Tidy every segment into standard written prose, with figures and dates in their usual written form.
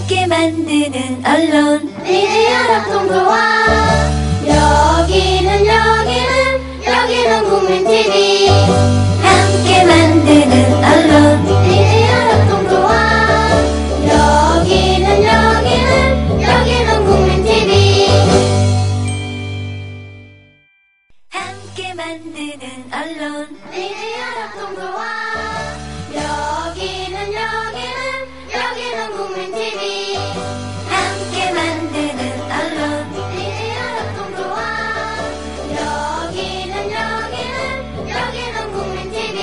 함께 만드는 언론 미디어 협동조합. 여기는 국민TV. 함께 만드는 언론 미디어 협동조합. 여기는 국민TV. 함께 만드는 언론 미디어 협동조합. 여기는 국민TV. 함께 만드는 언론 미디어 협동조합. 여기는 국민TV.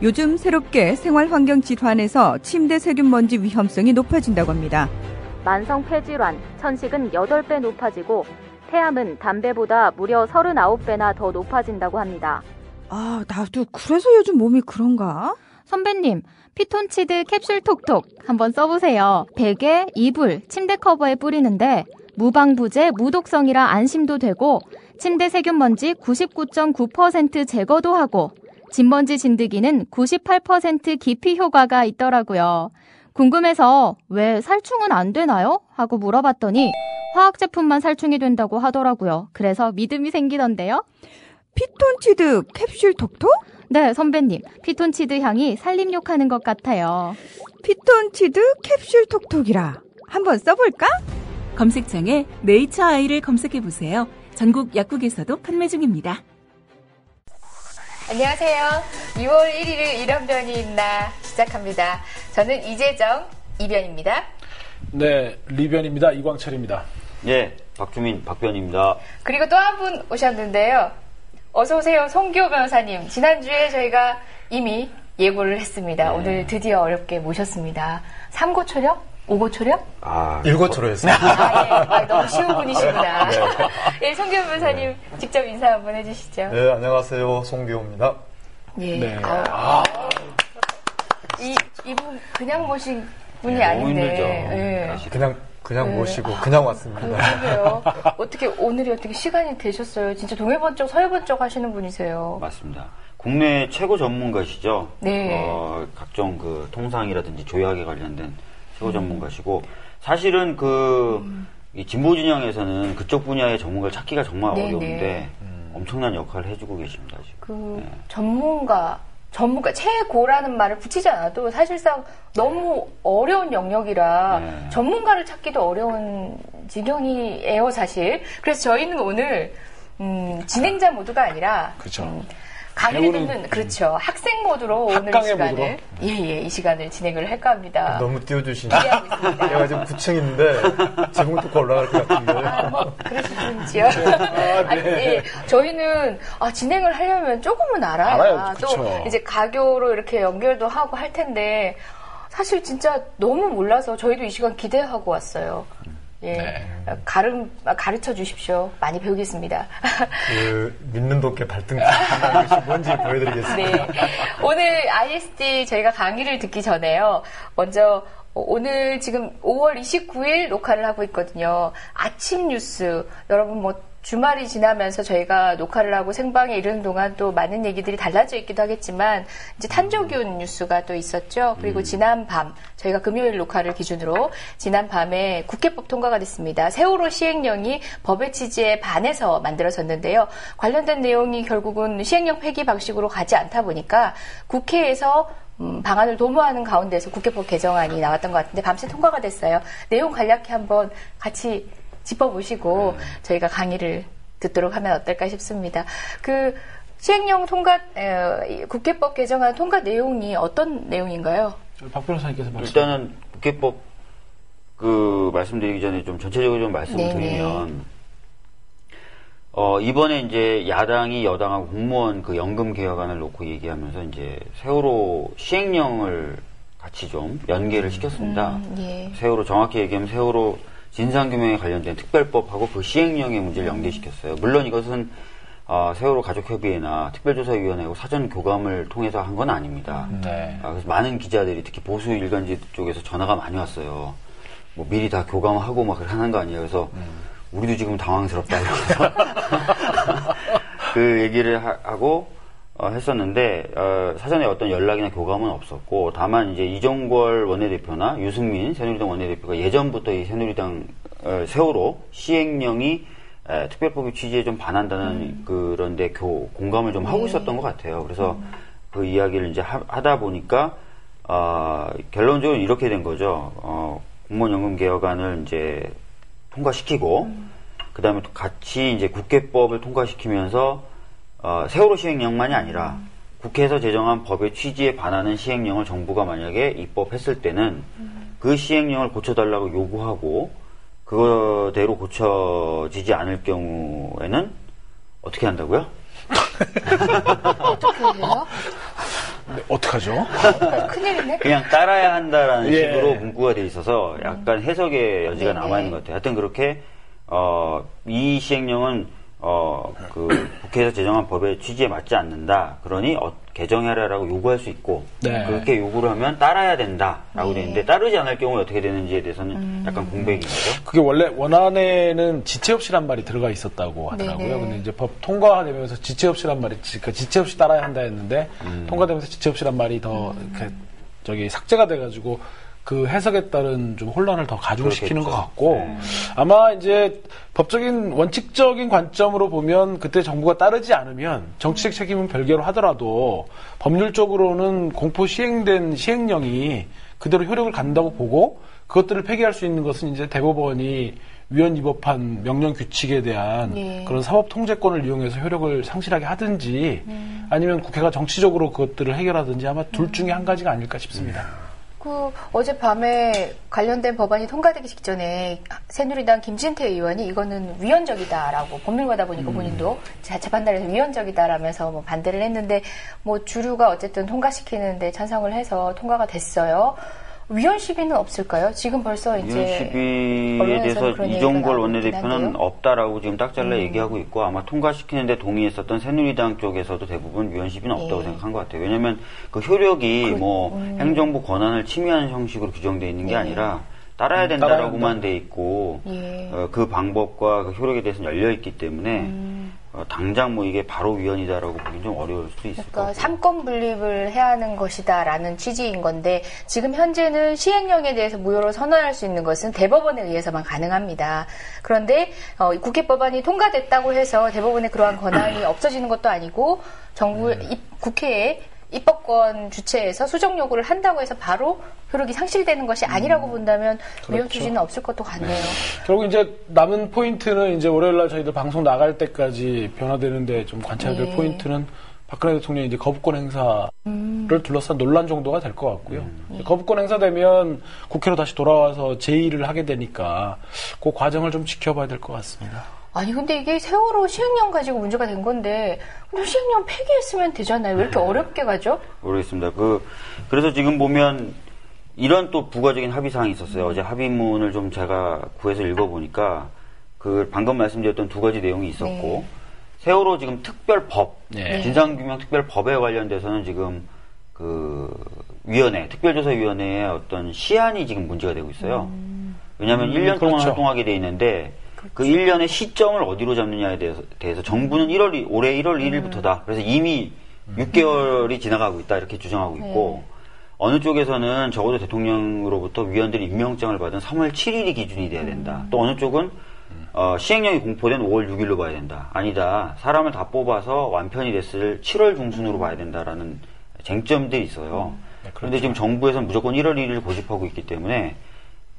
요즘 새롭게 생활환경 질환에서 침대 세균 먼지 위험성이 높아진다고 합니다. 만성 폐질환, 천식은 8배 높아지고 폐암은 담배보다 무려 39배나 더 높아진다고 합니다. 아, 나도 그래서 요즘 몸이 그런가? 선배님, 피톤치드 캡슐 톡톡 한번 써보세요. 베개, 이불, 침대 커버에 뿌리는데 무방부제, 무독성이라 안심도 되고 침대 세균 먼지 99.9% 제거도 하고 진먼지 진드기는 98% 기피 효과가 있더라고요. 궁금해서 왜 살충은 안 되나요? 하고 물어봤더니 화학 제품만 살충이 된다고 하더라고요. 그래서 믿음이 생기던데요. 피톤치드 캡슐 톡톡? 네, 선배님. 피톤치드 향이 살림욕하는 것 같아요. 피톤치드 캡슐 톡톡이라. 한번 써볼까? 검색창에 네이처 아이를 검색해보세요. 전국 약국에서도 판매 중입니다. 안녕하세요. 6월 1일을 이런 변이 있나 시작합니다. 저는 이재정, 이변입니다. 네, 리변입니다. 이광철입니다. 네, 박주민, 박변입니다. 그리고 또 한 분 오셨는데요. 어서 오세요, 송기호 변호사님. 지난주에 저희가 이미 예고를 했습니다. 네. 오늘 드디어 어렵게 모셨습니다. 3고 초력? 5고 초력? 1고 초력했어요. 너무 쉬운 분이시구나. 네, 송기호 변호사님 직접 인사 한번 해주시죠. 네, 안녕하세요. 송기호입니다. 예. 네. 이분 그냥 모신 분이 네, 너무 아닌데. 힘들죠. 예. 그냥 모시고 그냥 왔습니다. 그러게요. 오늘이 어떻게 시간이 되셨어요? 진짜 동해번쩍 서해번쩍 하시는 분이세요. 맞습니다. 국내 최고 전문가시죠. 네. 각종 그 통상이라든지 조약에 관련된 최고 전문가시고 사실은 이 진보 진영에서는 그쪽 분야의 전문가를 찾기가 정말 네네. 어려운데 엄청난 역할을 해주고 계십니다. 지금. 전문가 최고라는 말을 붙이지 않아도 사실상 너무 어려운 영역이라 전문가를 찾기도 어려운 지경이에요, 사실. 그래서 저희는 오늘 진행자 모두가 아니라 그렇죠. 강의를 듣는 그렇죠. 학생 모드로 오늘 이 시간을 이 시간을 진행을 할까 합니다. 너무 띄워주시네. 기대하고 있습니다. 제가 지금 9층인데 지붕 뚫고 올라갈 것 같은데. 그러실 분이지요. 아니, 저희는 진행을 하려면 조금은 알아야 또 그쵸. 이제 가교로 이렇게 연결도 하고 할 텐데 사실 진짜 너무 몰라서 저희도 이 시간 기대하고 왔어요. 예, 네. 가르쳐 주십시오. 많이 배우겠습니다. 믿는 도끼 발등에 한다는 것이 뭔지 보여드리겠습니다. 네. 오늘 ISD 저희가 강의를 듣기 전에요. 먼저 오늘 지금 5월 29일 녹화를 하고 있거든요. 아침 뉴스. 여러분 주말이 지나면서 저희가 녹화를 하고 생방에 이르는 동안 또 많은 얘기들이 달라져 있기도 하겠지만 이제 탄저균 뉴스가 또 있었죠. 그리고 지난 밤 저희가 금요일 녹화를 기준으로 지난 밤에 국회법 통과가 됐습니다. 세월호 시행령이 법의 취지에 반해서 만들어졌는데요. 관련된 내용이 결국은 시행령 폐기 방식으로 가지 않다 보니까 국회에서 방안을 도모하는 가운데서 국회법 개정안이 나왔던 것 같은데 밤새 통과가 됐어요. 내용 간략히 한번 같이 짚어보시고 저희가 강의를 듣도록 하면 어떨까 싶습니다. 시행령 통과, 국회법 개정안 통과 내용이 어떤 내용인가요? 박 변호사님께서 일단은 국회법 말씀드리기 전에 좀 전체적으로 좀 말씀을 드리면 이번에 이제 야당이 여당하고 공무원 연금 개혁안을 놓고 얘기하면서 이제 세월호 시행령을 같이 좀 연계를 시켰습니다. 예. 세월호 정확히 얘기하면 세월호 진상규명에 관련된 특별법하고 그 시행령의 문제를 연계시켰어요. 물론 이것은 세월호 가족협의회나 특별조사위원회하고 사전 교감을 통해서 한 건 아닙니다. 네. 그래서 많은 기자들이 특히 보수 일간지 쪽에서 전화가 많이 왔어요. 미리 다 교감하고 막 하는 거 아니에요. 그래서 우리도 지금 당황스럽다 이러면서 그 얘기를 하고 했었는데 사전에 어떤 연락이나 교감은 없었고 다만 이제 이종걸 원내대표나 유승민 새누리당 원내대표가 예전부터 이 새누리당 세월호 시행령이 특별법의 취지에 좀 반한다는 그런데 공감을 좀 하고 있었던 것 같아요. 그래서 그 이야기를 이제 하다 보니까 결론적으로 이렇게 된 거죠. 공무원연금 개혁안을 이제 통과시키고 그다음에 또 같이 이제 국회법을 통과시키면서 세월호 시행령만이 아니라 국회에서 제정한 법의 취지에 반하는 시행령을 정부가 만약에 입법했을 때는 그 시행령을 고쳐달라고 요구하고 그거대로 고쳐지지 않을 경우에는 어떻게 한다고요? 어떻게 해요? 네, 어떡하죠? 큰일이네. 그냥 따라야 한다라는 예. 식으로 문구가 돼 있어서 약간 해석의 여지가 네네. 남아있는 것 같아요. 하여튼 그렇게 이 시행령은 그 국회에서 제정한 법의 취지에 맞지 않는다. 그러니 개정해라라고 요구할 수 있고 네. 그렇게 요구를 하면 따라야 된다라고 돼 있는데 따르지 않을 경우에 어떻게 되는지에 대해서는 약간 공백인 거죠. 그게 원래 원안에는 지체 없이란 말이 들어가 있었다고 하더라고요. 네네. 근데 이제 법 통과되면서 지체 없이란 말이, 그러니까 지체 없이 따라야 한다 했는데, 통과되면서 지체 없이란 말이 더, 이렇게, 삭제가 돼가지고, 그 해석에 따른 좀 혼란을 더 가중시키는 그렇겠죠. 것 같고, 아마 이제 법적인, 원칙적인 관점으로 보면, 그때 정부가 따르지 않으면, 정치적 책임은 별개로 하더라도, 법률적으로는 공포 시행된 시행령이 그대로 효력을 갖는다고 보고, 그것들을 폐기할 수 있는 것은 이제 대법원이 위헌 위법한 명령 규칙에 대한 그런 사법 통제권을 이용해서 효력을 상실하게 하든지 아니면 국회가 정치적으로 그것들을 해결하든지 아마 둘 중에 한 가지가 아닐까 싶습니다. 어젯밤에 관련된 법안이 통과되기 직전에 새누리당 김진태 의원이 이거는 위헌적이다라고 법률가다 보니까 본인도 재판단에서 위헌적이다라면서 뭐 반대를 했는데 뭐 주류가 어쨌든 통과시키는데 찬성을 해서 통과가 됐어요. 위헌 시비는 없을까요? 지금 벌써 이제 위헌 시비에 대해서 이종걸 원내대표는 없다라고 지금 딱 잘라 얘기하고 있고 아마 통과시키는데 동의했었던 새누리당 쪽에서도 대부분 위헌 시비는 없다고 생각한 것 같아요. 왜냐하면 그 효력이 행정부 권한을 침해하는 형식으로 규정되어 있는 게 아니라 따라야 된다라고만 돼 있고 그 방법과 그 효력에 대해서는 열려 있기 때문에 당장 뭐 이게 바로 위헌이다라고 보기는 좀 어려울 수도 있을 것 같아요. 삼권 분립을 해야 하는 것이다라는 취지인 건데 지금 현재는 시행령에 대해서 무효로 선언할 수 있는 것은 대법원에 의해서만 가능합니다. 그런데 국회 법안이 통과됐다고 해서 대법원의 그러한 권한이 없어지는 것도 아니고 국회에 입법권 주체에서 수정 요구를 한다고 해서 바로 효력이 상실되는 것이 아니라고 본다면 위헌 소지는 없을 것도 같네요. 결국 이제 남은 포인트는 이제 월요일날 저희들 방송 나갈 때까지 변화되는데 좀 관찰될 포인트는 박근혜 대통령이 이제 거부권 행사를 둘러싼 논란 정도가 될 것 같고요. 거부권 행사되면 국회로 다시 돌아와서 제의를 하게 되니까 그 과정을 좀 지켜봐야 될 것 같습니다. 아니 근데 이게 세월호 시행령 가지고 문제가 된 건데 그럼 시행령 폐기했으면 되잖아요. 왜 이렇게 어렵게 가죠? 모르겠습니다. 그래서 지금 보면 이런 또 부가적인 합의사항이 있었어요. 어제 합의문을 좀 제가 구해서 읽어보니까 그 방금 말씀드렸던 두 가지 내용이 있었고 세월호 지금 특별법, 진상규명 특별법에 관련돼서는 지금 그 특별조사위원회의 어떤 시한이 지금 문제가 되고 있어요. 왜냐하면 1년 동안 활동하게 돼 있는데 그 1년의 시점을 어디로 잡느냐에 대해서 정부는 올해 1월 1일부터다. 그래서 이미 6개월이 지나가고 있다. 이렇게 주장하고 있고 어느 쪽에서는 적어도 대통령으로부터 위원들이 임명장을 받은 3월 7일이 기준이 돼야 된다. 또 어느 쪽은 시행령이 공포된 5월 6일로 봐야 된다. 아니다. 사람을 다 뽑아서 완편이 됐을 7월 중순으로 봐야 된다라는 쟁점들이 있어요. 그런데 지금 정부에서는 무조건 1월 1일을 고집하고 있기 때문에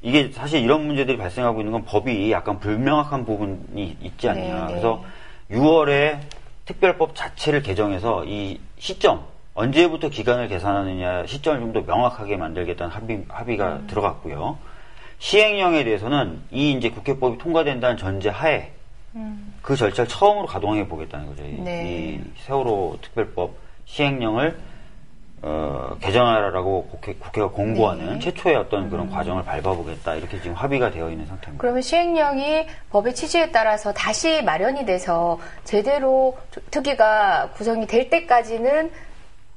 이게 사실 이런 문제들이 발생하고 있는 건 법이 약간 불명확한 부분이 있지 않냐. 그래서 6월에 특별법 자체를 개정해서 이 시점, 언제부터 기간을 계산하느냐 시점을 좀 더 명확하게 만들겠다는 합의가 들어갔고요. 시행령에 대해서는 이제 국회법이 통과된다는 전제 하에 그 절차를 처음으로 가동해 보겠다는 거죠. 이 세월호 특별법 시행령을 개정하라고 국회가 공고하는 최초의 어떤 그런 과정을 밟아보겠다. 이렇게 지금 합의가 되어 있는 상태입니다. 그러면 시행령이 법의 취지에 따라서 다시 마련이 돼서 제대로 특위가 구성이 될 때까지는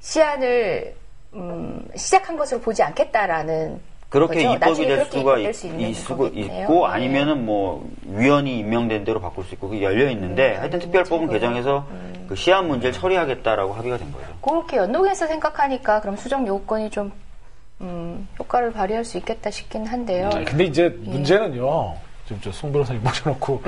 시한을 시작한 것으로 보지 않겠다라는 그렇게 거죠? 입법이 될 수가 있고 있고 아니면은 뭐 위원이 임명된 대로 바꿀 수 있고 그게 열려 있는데 하여튼 특별법은 개정해서 그 시한 문제를 처리하겠다라고 합의가 된 거죠. 그렇게 연동해서 생각하니까 그럼 수정 요건이 좀 효과를 발휘할 수 있겠다 싶긴 한데요. 근데 이제 문제는요. 지금 송 변호사님 모셔놓고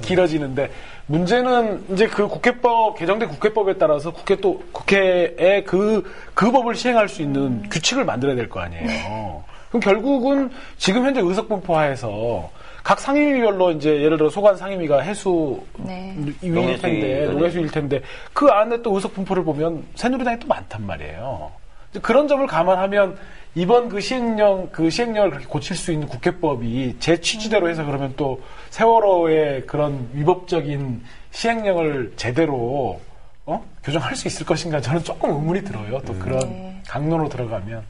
길어지는데 문제는 이제 그 국회법 개정된 국회법에 따라서 국회에 그 법을 시행할 수 있는 규칙을 만들어야 될 거 아니에요. 그럼 결국은 지금 현재 의석분포하에서 각 상임위별로 이제 예를 들어 소관 상임위가 해수위일 텐데 농해수일 텐데 그 안에 또 의석분포를 보면 새누리당이 또 많단 말이에요. 그런 점을 감안하면 이번 그 시행령을 그렇게 고칠 수 있는 국회법이 제 취지대로 해서 그러면 또 세월호의 그런 위법적인 시행령을 제대로 교정할 수 있을 것인가 저는 조금 의문이 들어요. 또 그런 강론으로 들어가면.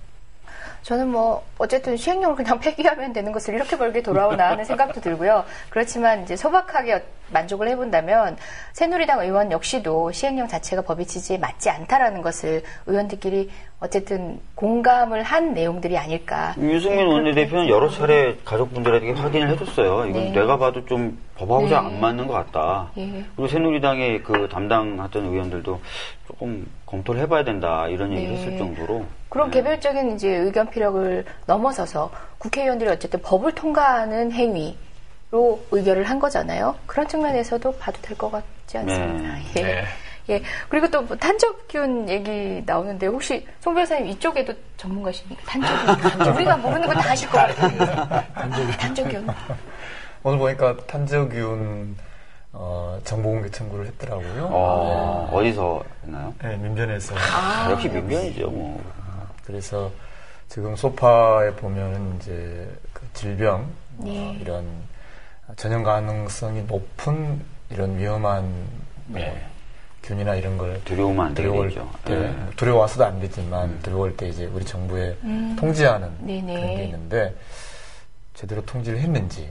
저는 어쨌든 시행령을 그냥 폐기하면 되는 것을 이렇게 벌게 돌아오나 하는 생각도 들고요. 그렇지만 이제 소박하게 만족을 해본다면 새누리당 의원 역시도 시행령 자체가 법의 취지에 맞지 않다라는 것을 의원들끼리 어쨌든 공감을 한 내용들이 아닐까. 유승민 원내대표는 여러 차례 가족분들에게 확인을 해줬어요. 이건 내가 봐도 좀 법하고 잘 안 맞는 것 같다. 그리고 새누리당의 그 담당하던 의원들도 조금 검토를 해봐야 된다 이런 얘기를 했을 정도로. 그런 개별적인 이제 의견 피력을 넘어서서 국회의원들이 어쨌든 법을 통과하는 행위로 의결을 한 거잖아요. 그런 측면에서도 봐도 될 것 같지 않습니다. 예. 그리고 또 탄저균 얘기 나오는데 혹시 송 변호사님 이쪽에도 전문가십니까? 탄저균. 우리가 모르는 거 다 아실 것 같아요. 탄저균. 오늘 보니까 탄저균 정보공개 청구를 했더라고요. 어디서 했나요? 네, 민변에서. 역시 민변이죠, 뭐. 그래서 지금 소파에 보면은 이제 그 질병, 이런 전염 가능성이 높은 이런 위험한 균이나 이런 걸 들여오면 안 되겠죠. 들여와서도 안 되지만 들여올 때 이제 우리 정부에 통지하는 그런 게 있는데 제대로 통지를 했는지,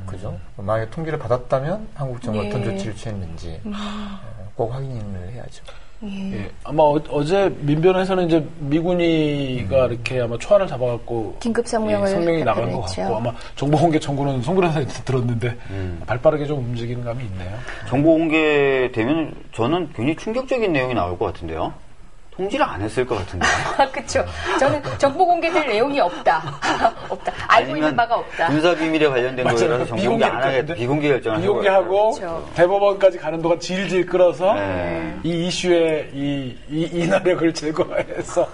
그죠? 만약에 통지를 받았다면 한국 정부가 어떤 조치를 취했는지 꼭 확인을 해야죠. 아마 어제 민변에서는 이제 미군이가 이렇게 아마 초안을 잡아갖고 긴급 성명이 나간 것 같고 아마 정보공개 청구는 송 변호사님도 들었는데 발빠르게 좀 움직이는 감이 있네요. 정보공개 되면 저는 굉장히 충격적인 내용이 나올 것 같은데요. 통지를 안 했을 것 같은데요. 그렇죠. 저는 정보 공개될 내용이 없다. 알고 있는 바가 없다. 군사비밀에 관련된 거라서 정보공개 안 하겠다. 비공개 결정을 비공개하고 대법원까지 가는 동안 질질 끌어서 이 이슈에 이 나력을 제거해서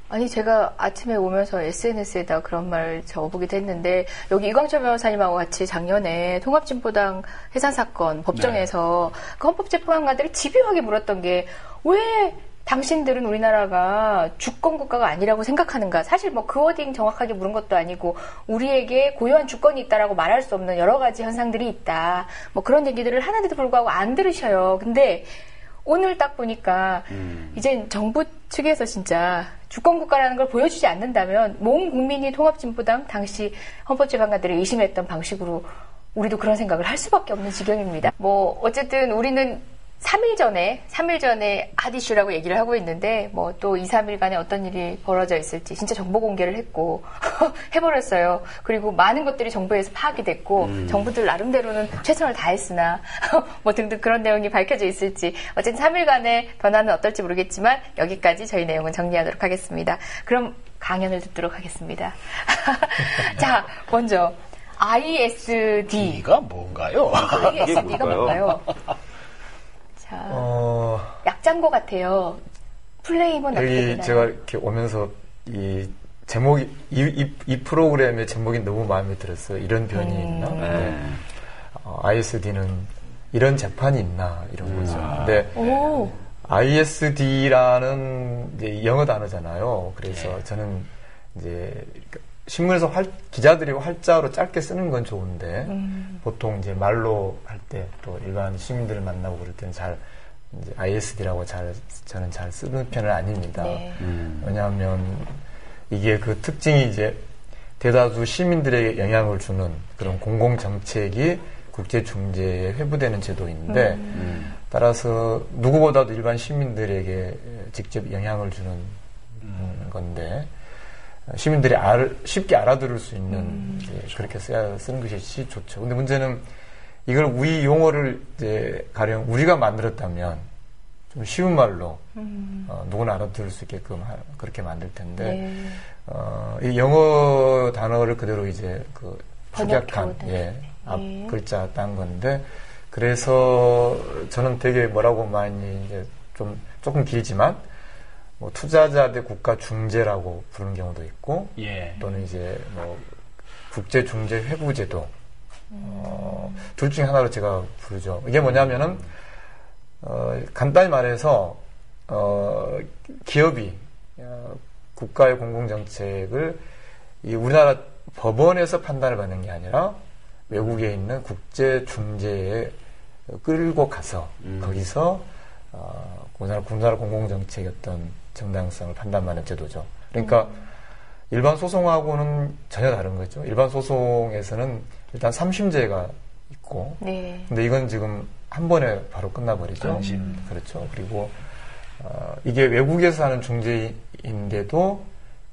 아니 제가 아침에 오면서 SNS에다 그런 말을 적어보기도 했는데 여기 이광철 변호사님하고 같이 작년에 통합진보당 해산 사건 법정에서 그 헌법재판관들이 집요하게 물었던 게 왜 당신들은 우리나라가 주권 국가가 아니라고 생각하는가. 사실 그 워딩 정확하게 물은 것도 아니고 우리에게 고유한 주권이 있다라고 말할 수 없는 여러 가지 현상들이 있다. 그런 얘기들을 하는데도 불구하고 안 들으셔요. 근데 오늘 딱 보니까 이제 정부 측에서 진짜 주권국가라는 걸 보여주지 않는다면 온 국민이 통합진보당 당시 헌법재판관들이 의심했던 방식으로 우리도 그런 생각을 할 수밖에 없는 지경입니다. 어쨌든 우리는 3일 전에 핫 이슈라고 얘기를 하고 있는데 또 2, 3일간에 어떤 일이 벌어져 있을지 진짜 정보 공개를 했고 해버렸어요. 그리고 많은 것들이 정부에서 파악이 됐고 정부들 나름대로는 최선을 다했으나 등등 그런 내용이 밝혀져 있을지 어쨌든 3일간의 변화는 어떨지 모르겠지만 여기까지 저희 내용은 정리하도록 하겠습니다. 그럼 강연을 듣도록 하겠습니다. 자, 먼저 ISD가 뭔가요? ISD가 뭔가요? 자, 약장고 같아요. 플레임은 어떻게 되나요? 여기 제가 이렇게 오면서 이 제목이 이 프로그램의 제목이 너무 마음에 들었어요. 이런 변이 있나? ISD는 이런 재판이 있나 이런 거죠. 근데 ISD라는 이제 영어 단어잖아요. 그래서 저는 이제 신문에서 기자들이 활자로 짧게 쓰는 건 좋은데 보통 이제 말로 할 때 또 일반 시민들을 만나고 그럴 때는 이제 ISD라고 저는 잘 쓰는 편은 아닙니다. 왜냐하면 이게 그 특징이 이제 대다수 시민들에게 영향을 주는 그런 공공정책이 국제중재에 회부되는 제도인데 따라서 누구보다도 일반 시민들에게 직접 영향을 주는 건데 시민들이 쉽게 알아들을 수 있는 그렇게 쓰는 것이 좋죠. 근데 문제는 이걸 우리 용어를 이제 가령 우리가 만들었다면 좀 쉬운 말로 누구나 알아들을 수 있게끔 그렇게 만들 텐데 이 영어 단어를 그대로 이제 그 축약한 앞 글자 딴 건데 그래서 저는 되게 뭐라고 많이 이제 조금 길지만 뭐 투자자 대 국가 중재라고 부르는 경우도 있고 또는 이제 뭐 국제 중재 회부제도 둘 중에 하나로 제가 부르죠. 이게 뭐냐면은 간단히 말해서 기업이 국가의 공공정책을 이 우리나라 법원에서 판단을 받는 게 아니라 외국에 있는 국제 중재에 끌고 가서 거기서 우리나라 공공정책의 어떤 정당성을 판단하는 제도죠. 그러니까 일반 소송하고는 전혀 다른 거죠. 일반 소송에서는 일단 3심제가 있고, 근데 이건 지금 한 번에 바로 끝나버리죠. 그렇죠. 그리고 이게 외국에서 하는 중재인데도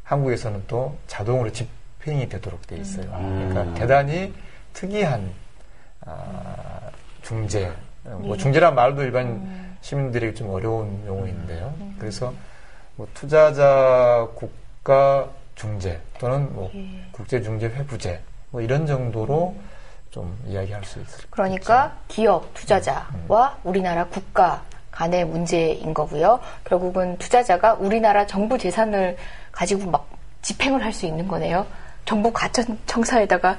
한국에서는 또 자동으로 집행이 되도록 돼 있어요. 그러니까 대단히 특이한 중재. 뭐 중재란 말도 일반 시민들에게 좀 어려운 용어인데요. 그래서 뭐 투자자 국가 중재 또는 뭐 국제 중재 회부제 뭐 이런 정도로 좀 이야기할 수 있을 그러니까 기업 투자자와 우리나라 국가 간의 문제인 거고요. 결국은 투자자가 우리나라 정부 재산을 가지고 막 집행을 할 수 있는 거네요. 정부 과천청사에다가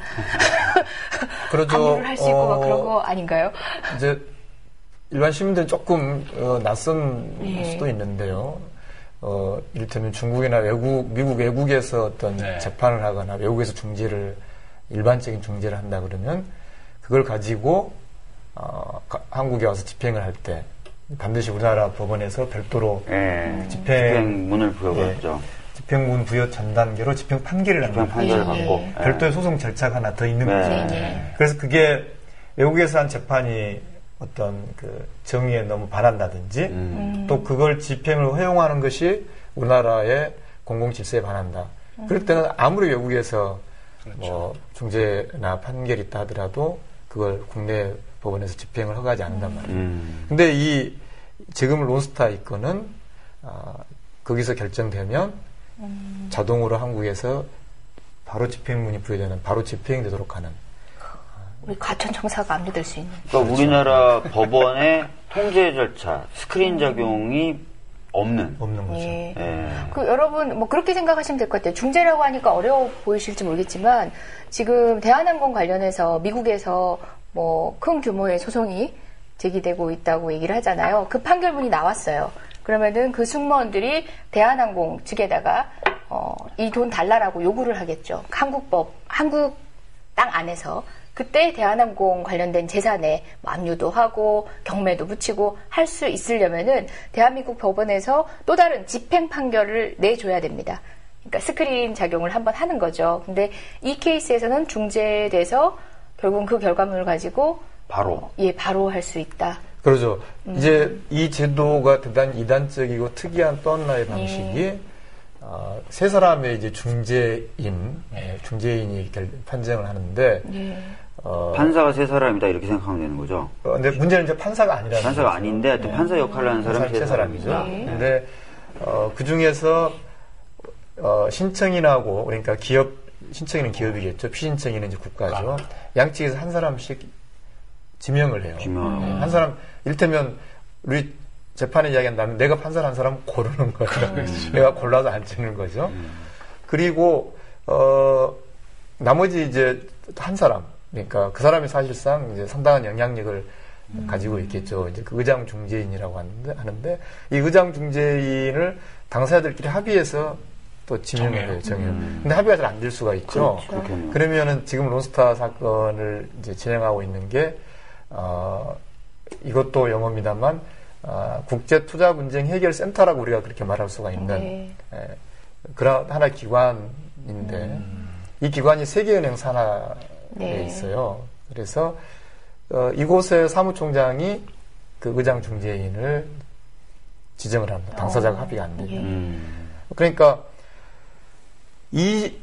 압류를 할 수 있고 막 그런 거 아닌가요? 이제 일반 시민들은 조금 낯선 수도 있는데요. 이를테면 중국이나 미국 외국에서 어떤 재판을 하거나 외국에서 일반적인 중재를 한다 그러면 그걸 가지고 한국에 와서 집행을 할 때 반드시 우리나라 법원에서 별도로 집행문을 부여받죠. 집행문 부여 전 단계로 집행 판결을 받고 별도의 소송 절차가 하나 더 있는 거죠. 그래서 그게 외국에서 한 재판이 어떤 그 정의에 너무 반한다든지 또 그걸 집행을 허용하는 것이 우리나라의 공공질서에 반한다. 그럴 때는 아무리 외국에서 뭐 중재나 판결이 있다 하더라도 그걸 국내 법원에서 집행을 허가하지 않는단 말이에요. 근데 이 지금 론스타 이건은 거기서 결정되면 자동으로 한국에서 바로 집행문이 부여되는 바로 집행되도록 하는 우리 과천청사가 압류될 수 있는. 그러니까 우리나라 법원의 통제 절차, 스크린 작용이 없는 거죠. 그 여러분 뭐 그렇게 생각하시면 될 것 같아요. 중재라고 하니까 어려워 보이실지 모르겠지만 지금 대한항공 관련해서 미국에서 뭐 큰 규모의 소송이 제기되고 있다고 얘기를 하잖아요. 그 판결문이 나왔어요. 그러면은 그 승무원들이 대한항공 측에다가 이 돈 달라라고 요구를 하겠죠. 한국 땅 안에서. 그때 대한항공 관련된 재산에 압류도 하고 경매도 붙이고 할 수 있으려면은 대한민국 법원에서 또 다른 집행 판결을 내줘야 됩니다. 그러니까 스크린 작용을 한번 하는 거죠. 근데 이 케이스에서는 중재돼서 결국은 그 결과물을 가지고 바로 할 수 있다. 그렇죠. 이제 이 제도가 대단히 이단적이고 특이한 또 하나의 방식이 세 사람의 이제 중재인이 판정을 하는데 판사가 세 사람이다 이렇게 생각하면 되는 거죠. 근데 문제는 이제 판사가 아니라는 판사가 거죠. 아닌데 또 판사 역할을 하는 사람이 세 사람이죠. 근데 그 중에서 신청인하고 그러니까 신청인은 기업이겠죠. 피신청인은 이제 국가죠. 양측에서 한 사람씩 지명을 해요. 한 사람 이를테면 우리 재판에 이야기한다면 내가 판사를 한 사람 고르는 거죠. 내가 골라서 앉히는 거죠. 그리고 나머지 이제 한 사람 그러니까 그 사람이 사실상 이제 상당한 영향력을 가지고 있겠죠. 이제 그 의장 중재인이라고 하는데 이 의장 중재인을 당사자들끼리 합의해서 또 지명을 해요. 근데 합의가 잘 안 될 수가 있죠. 그러면은 지금 론스타 사건을 이제 진행하고 있는 게 이것도 영어입니다만 국제 투자 분쟁 해결 센터라고 우리가 그렇게 말할 수가 있는 그런 하나의 기관인데 이 기관이 세계은행 산하에 있어요. 그래서 이곳의 사무총장이 그 의장 중재인을 지정을 합니다. 당사자가 합의가 안 되면. 그러니까 이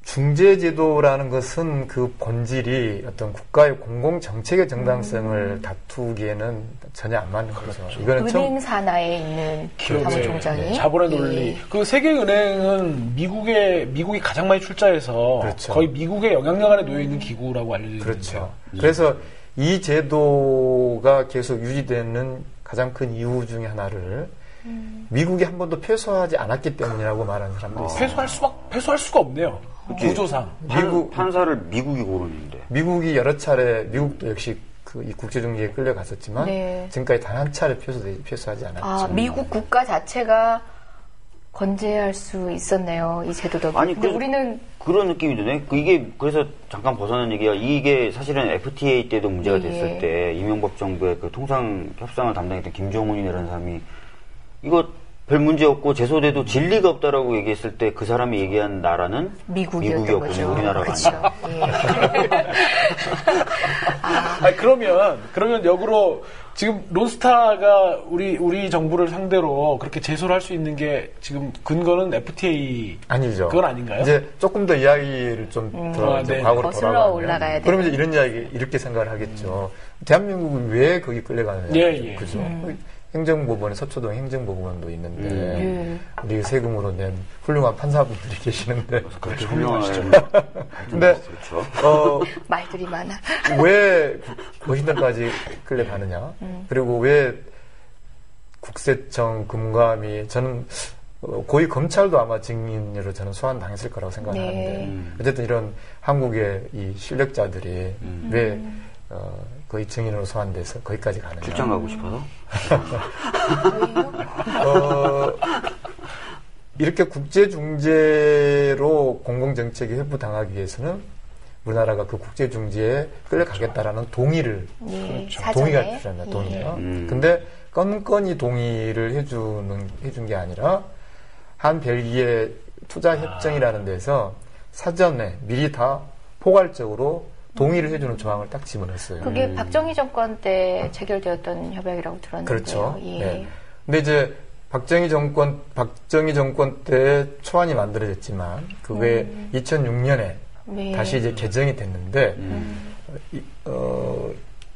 중재제도라는 것은 그 본질이 어떤 국가의 공공정책의 정당성을 다투기에는 전혀 안 맞는 거죠. 이거는 은행 산하에 있는 사무총장이. 네, 자본의 논리. 예. 그 세계은행은 미국이 가장 많이 출자해서 그렇죠. 거의 미국의 영향력 안에 놓여 있는 기구라고 알려져 있는데요. 그렇죠. 그래서 이 제도가 계속 유지되는 가장 큰 이유 중에 하나를 미국이 한 번도 패소하지 않았기 때문이라고 말하는 사람도 있어요. 패소할 수가 없네요. 구조상. 판사를 미국이 고르는데. 미국이 여러 차례, 미국도 역시 이 국제중재에 끌려갔었지만 네. 지금까지 단 한 차례 패소하지 않았죠. 미국 국가 자체가 건재할 수 있었네요. 이 제도 덕에. 아니, 근데 우리는 그런 느낌이 드네. 이게 그래서 잠깐 벗어난 얘기가 이게 사실은 FTA 때도 문제가 됐을 때 이명박 정부의 그 통상 협상을 담당했던 김종훈이라는 사람이 이거 별 문제 없고 제소돼도 진리가 없다라고 얘기했을 때 그 사람이 얘기한 나라는 미국이었군요. 거죠. 우리나라가 그렇죠. 아니라. 아니, 그러면 역으로 지금 론스타가 우리 정부를 상대로 그렇게 제소를 할 수 있는 게 지금 근거는 FTA 아니죠. 그건 아닌가요? 이제 조금 더 이야기를 좀 네. 과거로 거슬러 돌아가면 올라가야 돼요. 그러면 이제 이런 이야기 이렇게 생각을 하겠죠. 대한민국은 왜 거기 끌려가느냐. 예. 그죠? 행정법원에 서초동 행정법원도 있는데 우리 세금으로 낸 훌륭한 판사분들이 계시는데 그렇게 훌륭하시죠. 근데 그렇죠. 말들이 많아. 왜 워싱턴까지 끌려가느냐? 그리고 왜 국세청, 금감위 저는 고위 검찰도 아마 증인으로 저는 소환당했을 거라고 생각하는데 어쨌든 이런 한국의 이 실력자들이 왜 거의 증인으로 소환돼서 거기까지 가느냐. 출장 가고 싶어서? 이렇게 국제중재로 공공정책이 회부당하기 위해서는 우리나라가 그 국제중재에 끌려가겠다라는 동의를, 동의가 필요합니다, 동의가. 근데 건건이 동의를 해준 게 아니라 한 벨기에 투자협정이라는 데서 사전에 미리 다 포괄적으로 동의를 해주는 조항을 딱 집어넣었어요. 그게 박정희 정권 때 체결되었던 협약이라고 들었는데요. 그렇죠. 예. 네. 근데 이제 박정희 정권 때 초안이 만들어졌지만 그게 2006년에 다시 이제 개정이 됐는데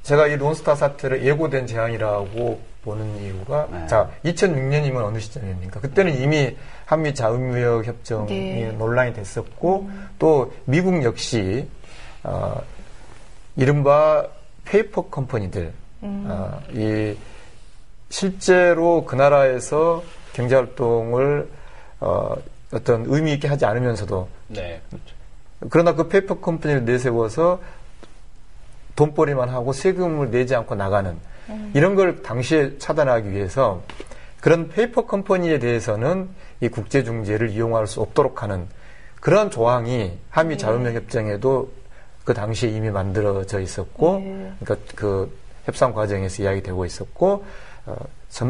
제가 이 론스타 사태를 예고된 제안이라고 보는 이유가 자 2006년이면 어느 시점입니까? 그때는 이미 한미 자유무역 협정이 논란이 됐었고 또 미국 역시 이른바 페이퍼 컴퍼니들, 이 실제로 그 나라에서 경제활동을 어떤 의미 있게 하지 않으면서도 그러나 그 페이퍼 컴퍼니를 내세워서 돈벌이만 하고 세금을 내지 않고 나가는 이런 걸 당시에 차단하기 위해서 그런 페이퍼 컴퍼니에 대해서는 이 국제중재를 이용할 수 없도록 하는 그런 조항이 한미 자유무역 협정에도 그 당시에 이미 만들어져 있었고, 그러니까 그 협상 과정에서 이야기되고 있었고,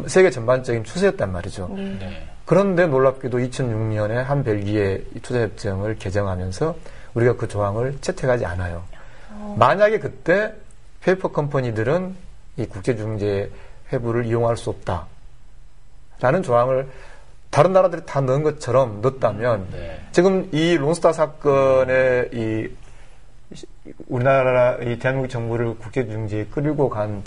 세계 전반적인 추세였단 말이죠. 그런데 놀랍게도 2006년에 한 벨기에 투자협정을 개정하면서 우리가 그 조항을 채택하지 않아요. 만약에 그때 페이퍼 컴퍼니들은 이 국제중재 회부를 이용할 수 없다. 라는 조항을 다른 나라들이 다 넣은 것처럼 넣었다면 지금 이 론스타 사건에 이 우리나라 이 대한민국 정부를 국제중재에 끌고 간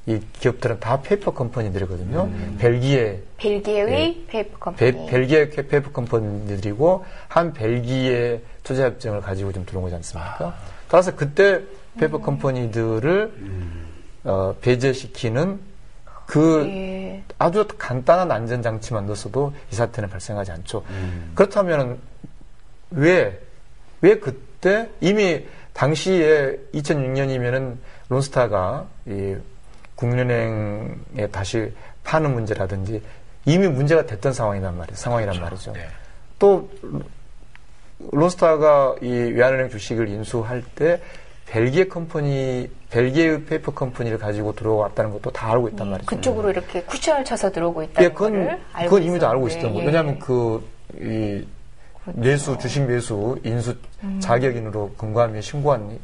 이 기업들은 다 페이퍼 컴퍼니들이거든요. 벨기에의 페이퍼 컴퍼니. 벨기에 페이퍼 컴퍼니들이고 한 벨기에 투자협정을 가지고 좀 들어온 거지 않습니까? 따라서 그때 페이퍼 컴퍼니들을 배제시키는 그 아주 간단한 안전장치만 넣었어도 이 사태는 발생하지 않죠. 그렇다면 왜 그때 이미 당시에 2006년이면은 론스타가 이 국민은행에 다시 파는 문제라든지 이미 문제가 됐던 상황이란 말이죠. 또 론스타가 이 외환은행 주식을 인수할 때 벨기에의 페이퍼 컴퍼니를 가지고 들어왔다는 것도 다 알고 있단 말이죠. 그쪽으로 이렇게 쿠션을 쳐서 들어오고 있다는 그건 이미 다 알고 있었던 거예요. 왜냐하면 주식 매수, 인수 자격인으로 금감위에 신고한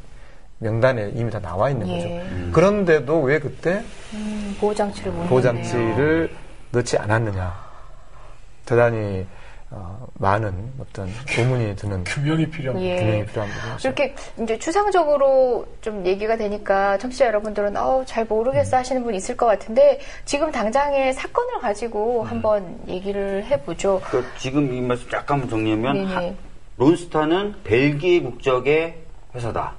명단에 이미 다 나와 있는 거죠. 그런데도 왜 그때 보호장치를 넣지 않았느냐. 대단히 많은 어떤 의문이 드는 규명이 필요합니다. 예. 규명이 필요한 부분이죠. 이렇게 이제 추상적으로 좀 얘기가 되니까 청취자 여러분들은 잘 모르겠어 하시는 분 있을 것 같은데 지금 당장의 사건을 가지고 한번 얘기를 해보죠. 그러니까 지금 이 말씀 잠깐만 정리하면 네네. 론스타는 벨기에 국적의 회사다.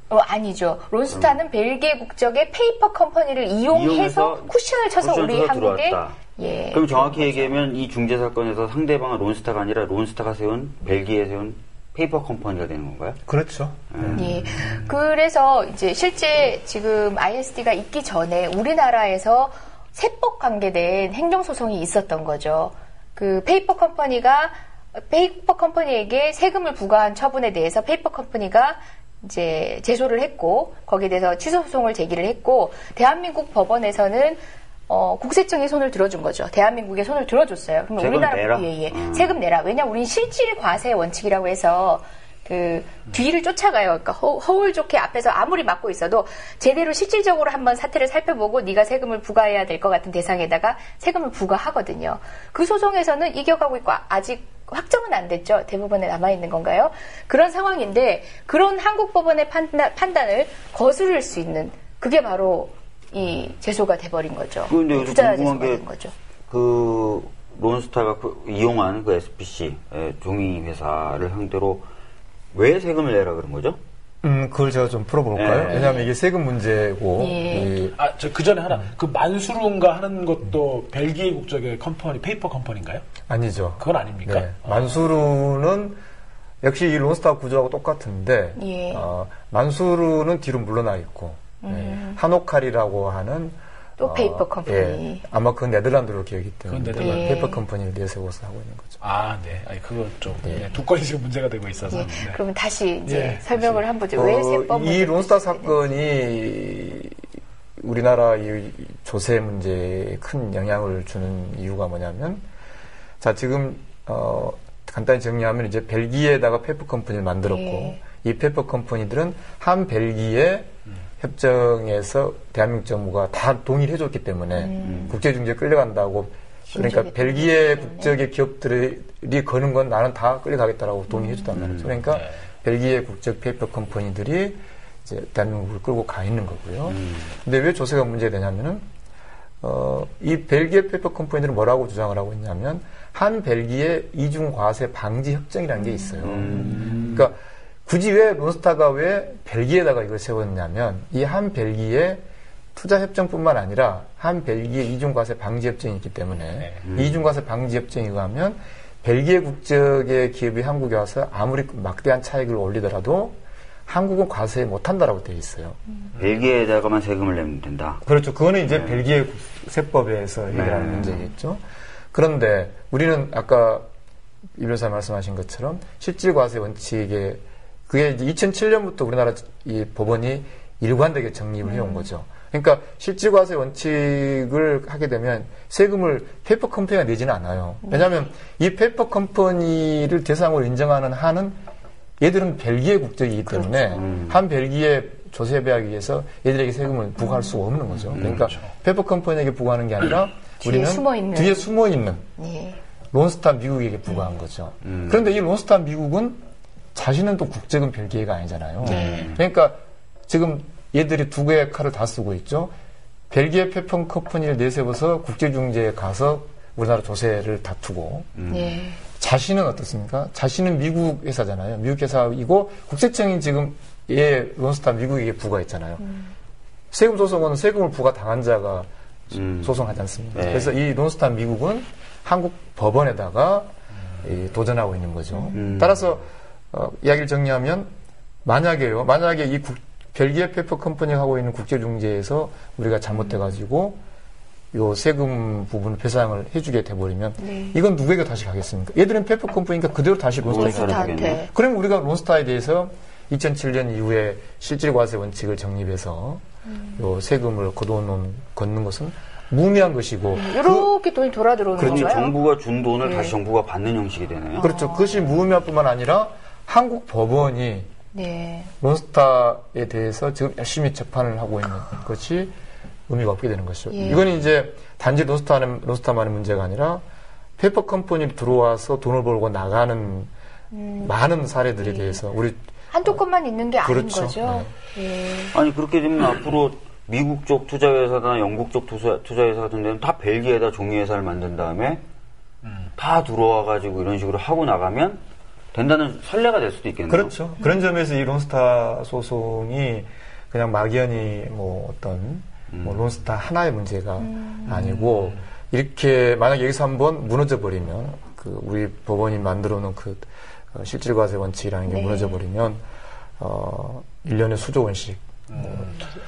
아니죠. 론스타는 벨기에 국적의 페이퍼 컴퍼니를 이용해서 쿠션을 쳐서 우리 한국에 들어왔다. 예. 그럼 정확히 얘기하면 이 중재 사건에서 상대방은 론스타가 아니라 론스타가 세운 벨기에에 세운 페이퍼 컴퍼니가 되는 건가요? 그렇죠. 예. 그래서 이제 실제 지금 ISD가 있기 전에 우리나라에서 세법 관계된 행정소송이 있었던 거죠. 그 페이퍼 컴퍼니에게 세금을 부과한 처분에 대해서 페이퍼 컴퍼니가 이제 제소를 했고 거기에 대해서 취소 소송을 제기를 했고 대한민국 법원에서는 국세청이 손을 들어준 거죠. 대한민국에 손을 들어줬어요. 그러면 세금 우리나라 내라? 세금 내라. 왜냐면 우린 실질 과세 원칙이라고 해서 그 뒤를 쫓아가요. 그러니까 허울 좋게 앞에서 아무리 막고 있어도 제대로 실질적으로 한번 사태를 살펴보고 네가 세금을 부과해야 될 것 같은 대상에다가 세금을 부과하거든요. 그 소송에서는 이겨가고 있고 아직 확정은 안 됐죠. 대법원에 남아있는 건가요? 그런 상황인데 그런 한국 법원의 판단을 거스를 수 있는 그게 바로 이 제소가 돼버린 거죠. 그런데 여기서 투자 궁금한 제소가 게 된 거죠. 그 론스타가 이용한 그 SPC 종이 회사를 상대로 왜 세금을 내라 그런 거죠? 그걸 제가 좀 풀어볼까요? 네. 왜냐하면 이게 세금 문제고. 예. 저 그 전에 하나, 그 만수르인가 하는 것도 벨기에 국적의 컴퍼니, 페이퍼 컴퍼니인가요? 아니죠. 그건 아닙니까? 네. 만수르는 역시 이 론스타 구조하고 똑같은데, 예. 만수르는 뒤로 물러나 있고, 한옥칼이라고 하는 또 페이퍼 컴퍼니. 예, 아마 그건 네덜란드로 기억이 때문에 그건 네덜란드. 페이퍼 컴퍼니를 내세워서 하고 있는 거죠. 네. 아니, 그거 좀, 두 건이 지금 문제가 되고 있어서. 예. 네. 그러면 다시 이제 예, 설명을 한번 보죠. 왜 세법 이 론스타 사건이 우리나라 이 조세 문제에 큰 영향을 주는 이유가 뭐냐면, 자, 지금, 간단히 정리하면 이제 벨기에에다가 페이퍼 컴퍼니를 만들었고, 예. 이 페이퍼 컴퍼니들은 한 벨기에 협정에서 대한민국 정부가 다 동의를 해줬기 때문에 국제중재에 끌려간다고 그러니까 벨기에 국적의 기업들이 거는 건 나는 다 끌려가겠다라고 동의해줬단 말이죠. 그러니까 벨기에 국적 페이퍼 컴퍼니들이 이제 대한민국을 끌고 가 있는 거고요. 근데 왜 조세가 문제되냐면은 이 벨기에 페이퍼 컴퍼니들은 뭐라고 주장을 하고 있냐면 한 벨기에 이중 과세 방지 협정이라는 게 있어요. 그러니까 굳이 왜 론스타가 왜 벨기에에다가 이걸 세웠냐면 이 한 벨기에 투자협정뿐만 아니라 한 벨기에 이중과세 방지협정이 있기 때문에 이 이중과세 방지협정에 의하면 벨기에 국적의 기업이 한국에 와서 아무리 막대한 차익을 올리더라도 한국은 과세 못한다라고 되어 있어요. 벨기에에다가만 세금을 내면 된다. 그렇죠. 그거는 이제 벨기에 세법에서 해결하는 문제겠죠. 그런데 우리는 아까 이 변호사 말씀하신 것처럼 실질과세 원칙에 그게 이제 2007년부터 우리나라 이 법원이 일관되게 정립을 해온 거죠. 그러니까 실질과세 원칙을 하게 되면 세금을 페이퍼 컴퍼니가 내지는 않아요. 왜냐하면 이 페이퍼 컴퍼니를 대상으로 인정하는 한은 얘들은 벨기에 국적이기 때문에 한 벨기에 조세 배하기 위해서 얘들에게 세금을 부과할 수가 없는 거죠. 그러니까 페이퍼 컴퍼니에게 부과하는 게 아니라 우리는 뒤에 숨어 있는 예. 론스타 미국에게 부과한 거죠. 그런데 이 론스타 미국은 자신은 또 국적은 벨기에가 아니잖아요. 그러니까 지금 얘들이 두 개의 칼을 다 쓰고 있죠. 벨기에 페이퍼 컴퍼니를 내세워서 국제중재에 가서 우리나라 조세를 다투고 자신은 어떻습니까? 자신은 미국 회사잖아요. 미국 회사이고 국세청이 지금 얘 론스타 미국에게 부과했잖아요. 세금 소송은 세금을 부과 당한 자가 소송하지 않습니까? 그래서 이 론스타 미국은 한국 법원에다가 도전하고 있는 거죠. 따라서 이야기를 정리하면 만약에 이 벨기에 페이퍼 컴퍼니가 하고 있는 국제중재에서 우리가 잘못해가지고 요 세금 부분을 배상을 해주게 돼버리면 이건 누구에게 다시 가겠습니까? 얘들은 페이퍼 컴퍼니니까 그대로 다시 론스타에 그럼 우리가 론스타에 대해서 2007년 이후에 실질과세 원칙을 정립해서 요 세금을 걷는 것은 무의미한 것이고 이렇게 돈이 돌아 들어오는 그렇죠. 건가요? 정부가 준 돈을 다시 정부가 받는 형식이 되네요. 그렇죠. 그것이 무의미할 뿐만 아니라 한국 법원이 론스타에 대해서 지금 열심히 재판을 하고 있는 것이 의미가 없게 되는 것이죠. 이건 이제 단지 론스타만의 문제가 아니라 페이퍼 컴퍼니로 들어와서 돈을 벌고 나가는 많은 사례들에 대해서 우리 한두 건만 있는 게 아닌 그렇죠. 거죠. 예. 아니 그렇게 되면 앞으로 미국 쪽 투자회사나 영국 쪽 투자회사 같은 데는 다 벨기에에다 종이회사를 만든 다음에 다 들어와가지고 이런 식으로 하고 나가면 된다는 선례가 될 수도 있겠네요. 그렇죠. 그런 점에서 이 론스타 소송이 그냥 막연히 뭐 어떤 뭐 론스타 하나의 문제가 아니고 이렇게 만약 여기서 한번 무너져 버리면 그 우리 법원이 만들어 놓은 그 실질과세 원칙이라는 게 네. 무너져 버리면 1년에 수조 원씩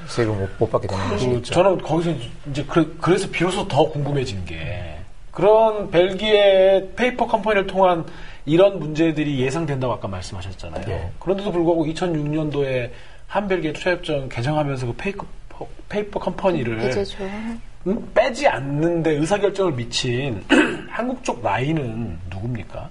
세금 못 받게 되는 것이죠. 저는 거기서 이제 그래서 비로소 더 궁금해진 게 그런 벨기에 페이퍼 컴퍼니를 통한 이런 문제들이 예상된다고 아까 말씀하셨잖아요. 예. 그런데도 불구하고 2006년도에 한벨기에 투자협정 개정하면서 그 페이퍼 컴퍼니를 이제죠. 빼지 않는데 의사결정을 미친 한국 쪽 라인은 누굽니까?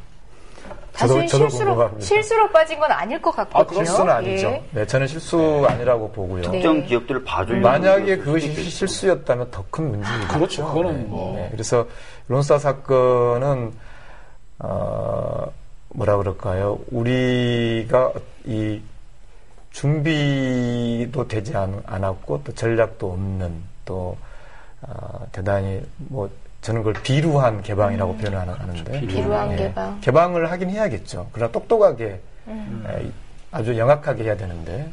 사실 저도 궁금합니다. 실수로 빠진 건 아닐 것 같거든요. 실수는 아니죠. 예. 네, 저는 실수 아니라고 보고요. 특정 기업들을 봐주려고 만약에 그것이 실수였다면 더 큰 문제이죠. 그렇죠. 그거는 뭐. 네, 그래서 론스타 사건은 뭐라 그럴까요? 우리가 이 준비도 되지 않았고 또 전략도 없는 또 대단히 뭐 저는 그걸 비루한 개방이라고 표현하는데 비루한 개방. 개방을 하긴 해야겠죠. 그러나 똑똑하게 아주 영악하게 해야 되는데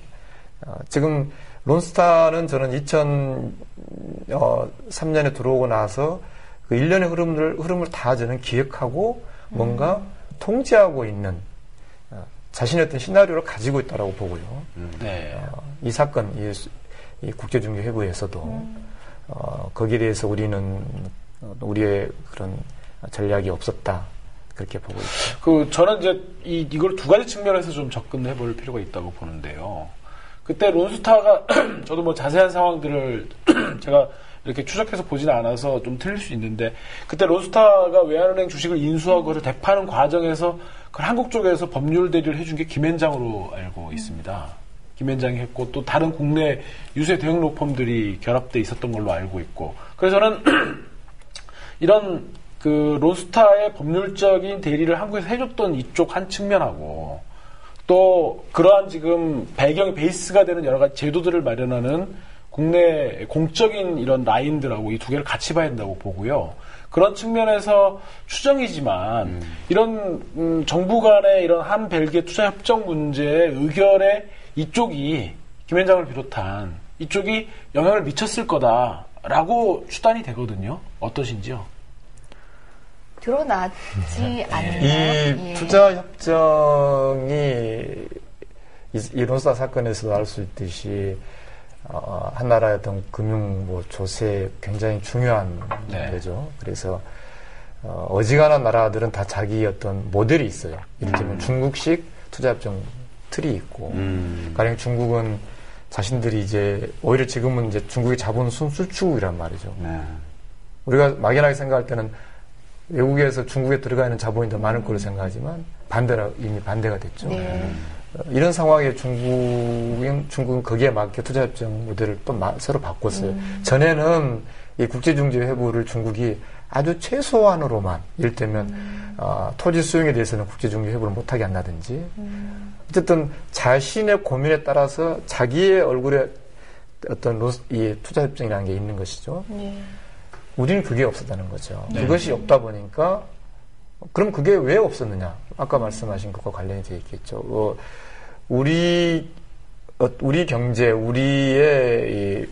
지금 론스타는 저는 2003년에 들어오고 나서 그 일련의 흐름을 다 저는 기획하고 뭔가 통제하고 있는 자신의 어떤 시나리오를 가지고 있다라고 보고요. 네. 이 사건, 이 국제중개회부에서도 거기에 대해서 우리는 우리의 그런 전략이 없었다 그렇게 보고 있죠. 저는 이제 이걸 두 가지 측면에서 좀 접근해 볼 필요가 있다고 보는데요. 그때 론스타가 저도 뭐 자세한 상황들을 제가 이렇게 추적해서 보지는 않아서 좀 틀릴 수 있는데 그때 론스타가 외환은행 주식을 인수하고 그걸 대파는 과정에서 그걸 한국 쪽에서 법률 대리를 해준 게 김앤장으로 알고 있습니다. 김앤장이 했고 또 다른 국내 유세 대형 로펌들이 결합돼 있었던 걸로 알고 있고 그래서 저는 이런 그 론스타의 법률적인 대리를 한국에서 해줬던 이쪽 한 측면하고 또 그러한 지금 배경의 베이스가 되는 여러 가지 제도들을 마련하는 국내 공적인 이런 라인들하고 이 두 개를 같이 봐야 된다고 보고요. 그런 측면에서 추정이지만 이런 정부 간의 이런 한 벨기에 투자 협정 문제의 의결에 이쪽이 김앤장을 비롯한 이쪽이 영향을 미쳤을 거다라고 추단이 되거든요. 어떠신지요? 드러나지 않나요? 이 예. 투자 협정이 이 론스타 사건에서도 알 수 있듯이 한 나라의 어떤 금융 조세에 굉장히 중요한 거죠. 그래서 어지간한 나라들은 다 자기 어떤 모델이 있어요. 이를테면 중국식 투자협정 틀이 있고, 가령 중국은 자신들이 이제 오히려 지금은 이제 중국의 자본 순수출국이란 말이죠. 우리가 막연하게 생각할 때는 외국에서 중국에 들어가 있는 자본이 더 많을 거로 생각하지만 이미 반대가 됐죠. 네. 이런 상황에 중국은 거기에 맞게 투자협정 모델을 또 새로 바꿨어요. 전에는 이 국제중개회부를 중국이 아주 최소한으로만, 이를테면 토지 수용에 대해서는 국제중개회부를 못하게 한다든지, 어쨌든 자신의 고민에 따라서 자기의 얼굴에 어떤 이 투자협정이라는 게 있는 것이죠. 네. 우리는 그게 없었다는 거죠. 그것이 없다 보니까 그럼 그게 왜 없었느냐? 아까 말씀하신 것과 관련이 되어 있겠죠. 우리 경제, 우리의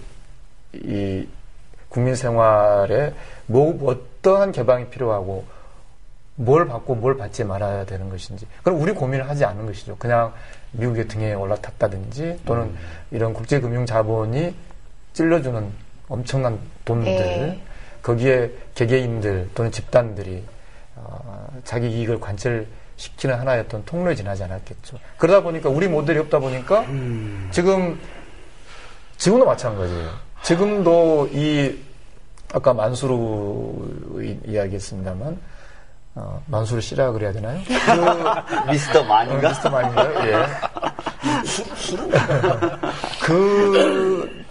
이 국민 생활에 어떠한 개방이 필요하고 뭘 받고 뭘 받지 말아야 되는 것인지. 그럼 우리 고민을 하지 않는 것이죠. 그냥 미국의 등에 올라탔다든지 또는 이런 국제금융 자본이 찔러주는 엄청난 돈들, 거기에 개개인들 또는 집단들이 자기 이익을 관철시키는 하나의 어떤 통로에 지나지 않았겠죠. 그러다 보니까 우리 모델이 없다 보니까 지금도 마찬가지예요. 지금도 아까 만수르 이야기했습니다만 만수르 씨라 그래야 되나요? 미스터 만인가? 미스터 만인가요? 예.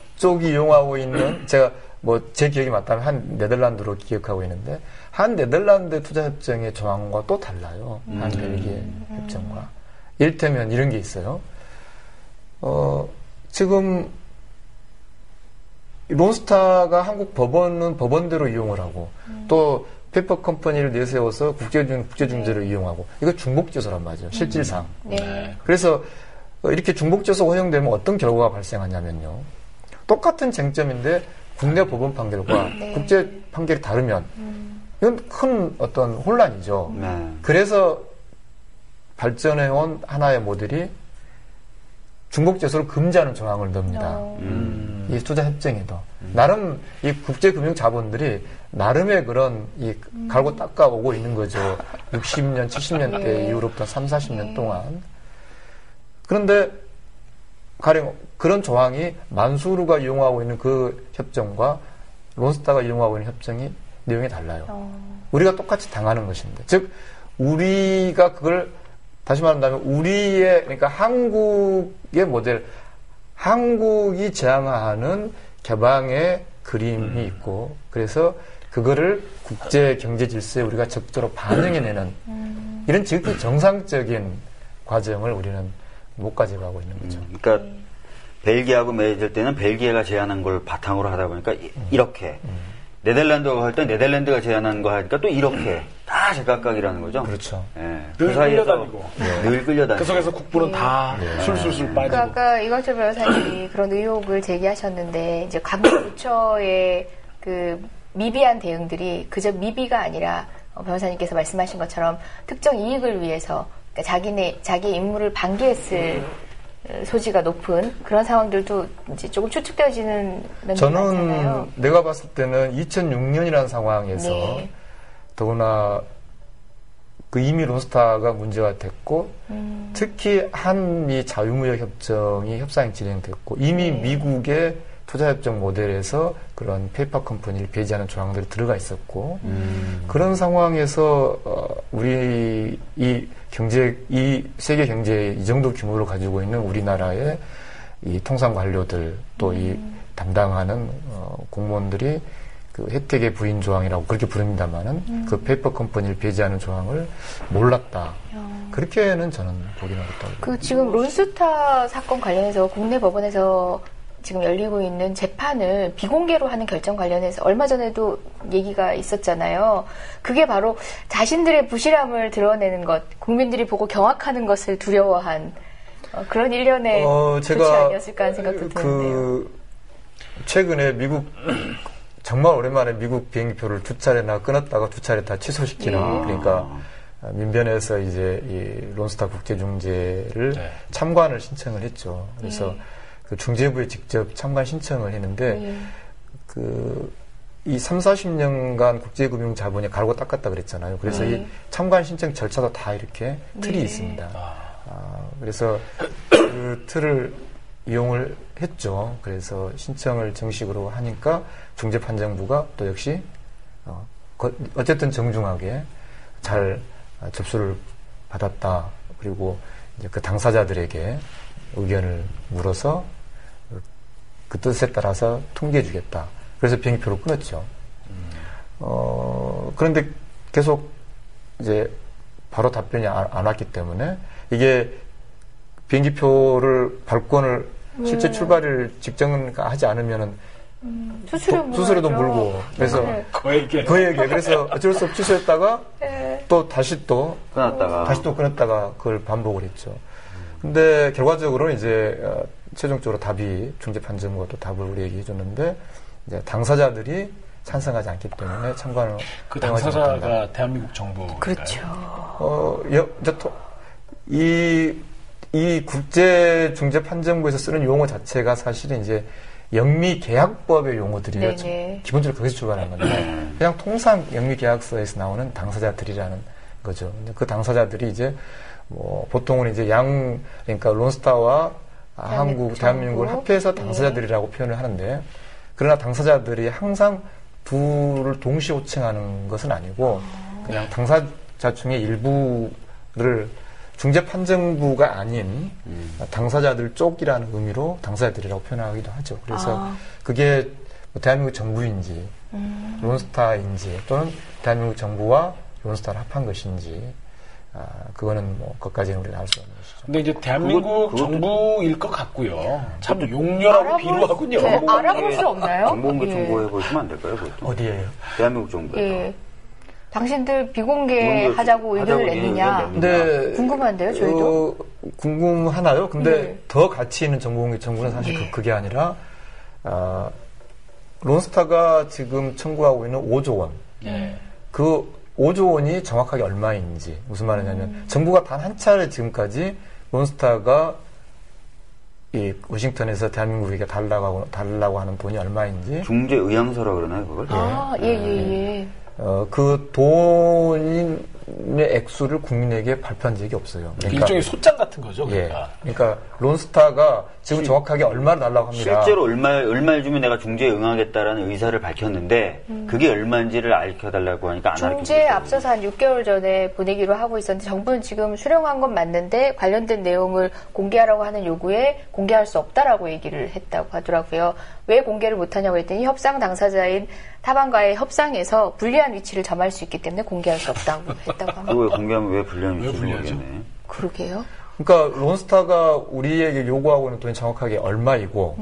그쪽이 이용하고 있는 제가 뭐 제 기억이 맞다면 한 네덜란드로 기억하고 있는데 한 네덜란드 투자협정의 조항과 또 달라요. 한 벨기에 협정과. 이를테면 이런 게 있어요. 지금 론스타가 한국 법원은 법원대로 이용을 하고 또 페이퍼 컴퍼니를 내세워서 국제중재를 이용하고 이거 중복제소란 말이죠. 실질상. 네. 그래서 이렇게 중복제소가 허용되면 어떤 결과가 발생하냐면요. 똑같은 쟁점인데 국내 법원 판결과 국제 판결이 다르면 이건 큰 어떤 혼란이죠. 그래서 발전해온 하나의 모델이 중복제소를 금지하는 조항을 넣습니다. 이 투자협정에도. 나름 이 국제금융자본들이 나름의 그런 이 갈고 닦아오고 있는 거죠. 60년, 70년대 이후로부터 3, 40년 동안. 그런데 가령 그런 조항이 만수르가 이용하고 있는 그 협정과 론스타가 이용하고 있는 협정이 내용이 달라요. 우리가 똑같이 당하는 것인데. 즉, 우리가 그걸 다시 말한다면 우리의, 그러니까 한국의 모델, 한국이 지향하는 개방의 그림이 있고, 그래서 그거를 국제 경제 질서에 우리가 적극적으로 반영해내는 이런 지극히 정상적인 과정을 우리는 못 가져가고 있는 거죠. 그러니까 벨기에하고 맺을 때는 벨기에가 제안한 걸 바탕으로 하다 보니까 이렇게 네덜란드가 할 때 네덜란드가 제안한 거 하니까 또 이렇게 다 제각각이라는 거죠. 그렇죠. 늘 그 사이에서 끌려다니고. 늘 끌려다니고. 그 속에서 국부는 다 술술술 빠지고. 그러니까 아까 이광철 변호사님이 그런 의혹을 제기하셨는데 이제 각 부처의 그 미비한 대응들이 그저 미비가 아니라 변호사님께서 말씀하신 것처럼 특정 이익을 위해서 그러니까 자기의 임무를 방기했을 소지가 높은 그런 상황들도 이제 조금 추측되어지는 면이 많잖아요. 저는 내가 봤을 때는 2006년이라는 상황에서 더구나 그 이미 론스타가 문제가 됐고 특히 한미 자유무역 협정이 협상이 진행됐고 이미 미국의 투자협정 모델에서 그런 페이퍼 컴퍼니를 배제하는 조항들이 들어가 있었고 그런 상황에서 우리 이 세계 경제의 이 정도 규모를 가지고 있는 우리나라의 이 통상 관료들 또 이 담당하는 공무원들이 그 혜택의 부인 조항이라고 그렇게 부릅니다만은 그 페이퍼 컴퍼니를 배제하는 조항을 몰랐다. 그렇게는 저는 보기는 어렵다고. 그 지금 론스타 사건 관련해서 국내 법원에서 지금 열리고 있는 재판을 비공개로 하는 결정 관련해서 얼마 전에도 얘기가 있었잖아요. 그게 바로 자신들의 부실함을 드러내는 것, 국민들이 보고 경악하는 것을 두려워한 그런 일련의 조치 아니었을까 하는 생각도 드는데요. 최근에 미국 정말 오랜만에 미국 비행기표를 2차례나 끊었다가 2차례 다 취소시키는 그러니까 민변에서 이제 이 론스타 국제중재를 참관을 신청을 했죠. 그래서 그 중재부에 직접 참관 신청을 했는데 이 3, 40년간 국제금융 자본이 갈고 닦았다 그랬잖아요. 그래서 이 참관 신청 절차도 다 이렇게 틀이 있습니다. 그래서 그 틀을 이용을 했죠. 그래서 신청을 정식으로 하니까 중재판정부가 또 역시 어쨌든 정중하게 잘 접수를 받았다. 그리고 이제 그 당사자들에게 의견을 물어서 그 뜻에 따라서 통계해주겠다. 그래서 비행기표를 끊었죠. 그런데 계속 이제 바로 답변이 안 왔기 때문에 이게 비행기표를 발권을 실제 출발을 직전하지 않으면은 수수료도 물고 그래서 거액에 그래서 어쩔 수 없이 취소했다가 또 다시 또 끊었다가 그걸 반복을 했죠. 근데 결과적으로는 이제 최종적으로 답이 중재판정부가 또 답을 우리에게 해줬는데 이제 당사자들이 찬성하지 않기 때문에 참관을 그 당사자가 대한민국 정부 그렇죠. 이 국제중재판정부에서 쓰는 용어 자체가 사실은 이제 영미계약법의 용어들이요. 기본적으로 거기서 출발한 건데 그냥 통상 영미계약서에서 나오는 당사자들이라는 거죠. 그 당사자들이 이제 보통은 이제 그러니까 론스타와 대한민국을 합해서 당사자들이라고 표현을 하는데 그러나 당사자들이 항상 둘을 동시에 호칭하는 것은 아니고 그냥 당사자 중에 일부를 중재판정부가 아닌 당사자들 쪽이라는 의미로 당사자들이라고 표현하기도 하죠. 그래서 그게 대한민국 정부인지 론스타인지 또는 대한민국 정부와 론스타를 합한 것인지 그거는 뭐 그것까지는 우리가 알 수 없는 것이죠. 근데 이제 대한민국 정부일 것 같고요. 참 용렬하고 비루하군요. 네, 알아볼 수 없나요? 정보공개 청구해 보시면 안 될까요? 그것도? 어디에요? 대한민국 정부에서. 예. 당신들 비공개하자고 의견을 냈느냐? 근데 궁금한데요, 저희도? 궁금하나요? 근데 더 가치 있는 정보공개 청구는 사실 그게 아니라 론스타가 지금 청구하고 있는 5조 원. 그 5조 원이 정확하게 얼마인지 무슨 말이냐면 정부가 단 한 차례 지금까지 론스타가 이 워싱턴에서 대한민국에게 달라고 하는 돈이 얼마인지 중재 의향서라 그러나요, 그걸? 예. 그 돈의 액수를 국민에게 발표한 적이 없어요. 그러니까 일종의 소장 같은 거죠. 그러니까, 그러니까 론스타가 지금 정확하게 얼마를 달라고 합니다. 실제로 얼마를 주면 내가 중재에 응하겠다라는 의사를 밝혔는데 그게 얼마인지를 알려달라고 하니까 안 알려주고 중재에 앞서서 한 6개월 전에 보내기로 하고 있었는데 정부는 지금 수령한 건 맞는데 관련된 내용을 공개하라고 하는 요구에 공개할 수 없다라고 얘기를 했다고 하더라고요. 왜 공개를 못하냐고 했더니 협상 당사자인 타반과의 협상에서 불리한 위치를 점할 수 있기 때문에 공개할 수 없다고 했다고 합니다. 그거 공개하면 왜 불리한 위치인지 모르겠네. 그러게요. 그러니까 론스타가 우리에게 요구하고 있는 돈이 정확하게 얼마이고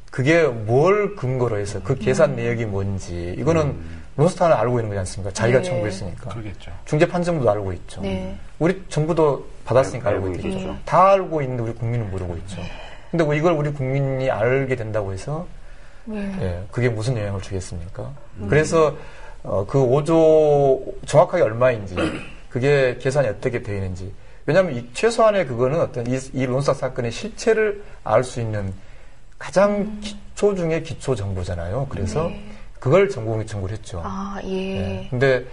그게 뭘 근거로 해서 그 계산 내역이 뭔지 이거는 론스타는 알고 있는 거지 않습니까? 자기가 청구했으니까. 그러겠죠. 중재판정부도 알고 있죠. 우리 정부도 받았으니까 알고 있겠죠. 다 알고 있는데 우리 국민은 모르고 있죠. 근데 이걸 우리 국민이 알게 된다고 해서 그게 무슨 영향을 주겠습니까? 그래서 그 5조 정확하게 얼마인지 그게 계산이 어떻게 되어 있는지 왜냐하면 최소한의 그거는 어떤 이 론스타 사건의 실체를 알 수 있는 가장 기초 중에 기초 정보잖아요. 그래서 그걸 정보공개 청구를 했죠. 근데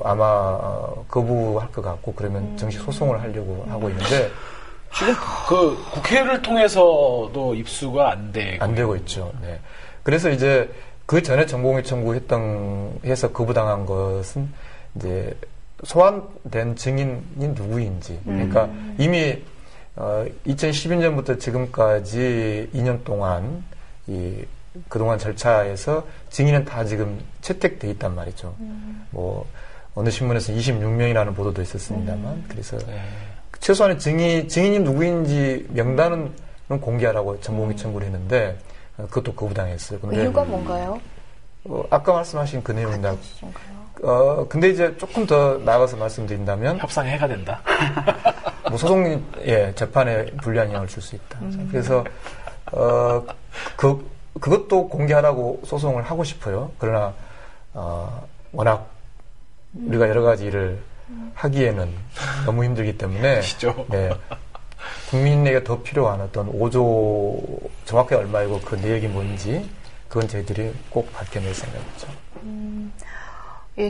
아마 거부할 것 같고 그러면 정식 소송을 하려고 하고 있는데 지금 그 국회를 통해서도 입수가 안 되고 있죠. 네. 그래서 이제 그 전에 정보공개 청구해서 거부당한 것은 이제 소환된 증인이 누구인지. 그러니까 이미 2012년부터 지금까지 2년 동안 그동안 절차에서 증인은 다 지금 채택돼 있단 말이죠. 뭐 어느 신문에서 26명이라는 보도도 있었습니다만 그래서 최소한의 증인이 누구인지 명단은 공개하라고 정보공개 청구를 했는데 그것도 거부당했어요. 근데 이유가 뭔가요? 아까 말씀하신 그 내용입니다. 근데 이제 조금 더 나아가서 말씀드린다면 협상해가 된다. 뭐 소송 재판에 불리한 영향을 줄 수 있다. 그래서 그것도 공개하라고 소송을 하고 싶어요. 그러나 워낙 우리가 여러 가지 일을 하기에는 너무 힘들기 때문에 국민에게 더 필요한 어떤 5조 정확히 얼마이고 그 내역이 뭔지 그건 저희들이 꼭 밝혀낼 생각이죠.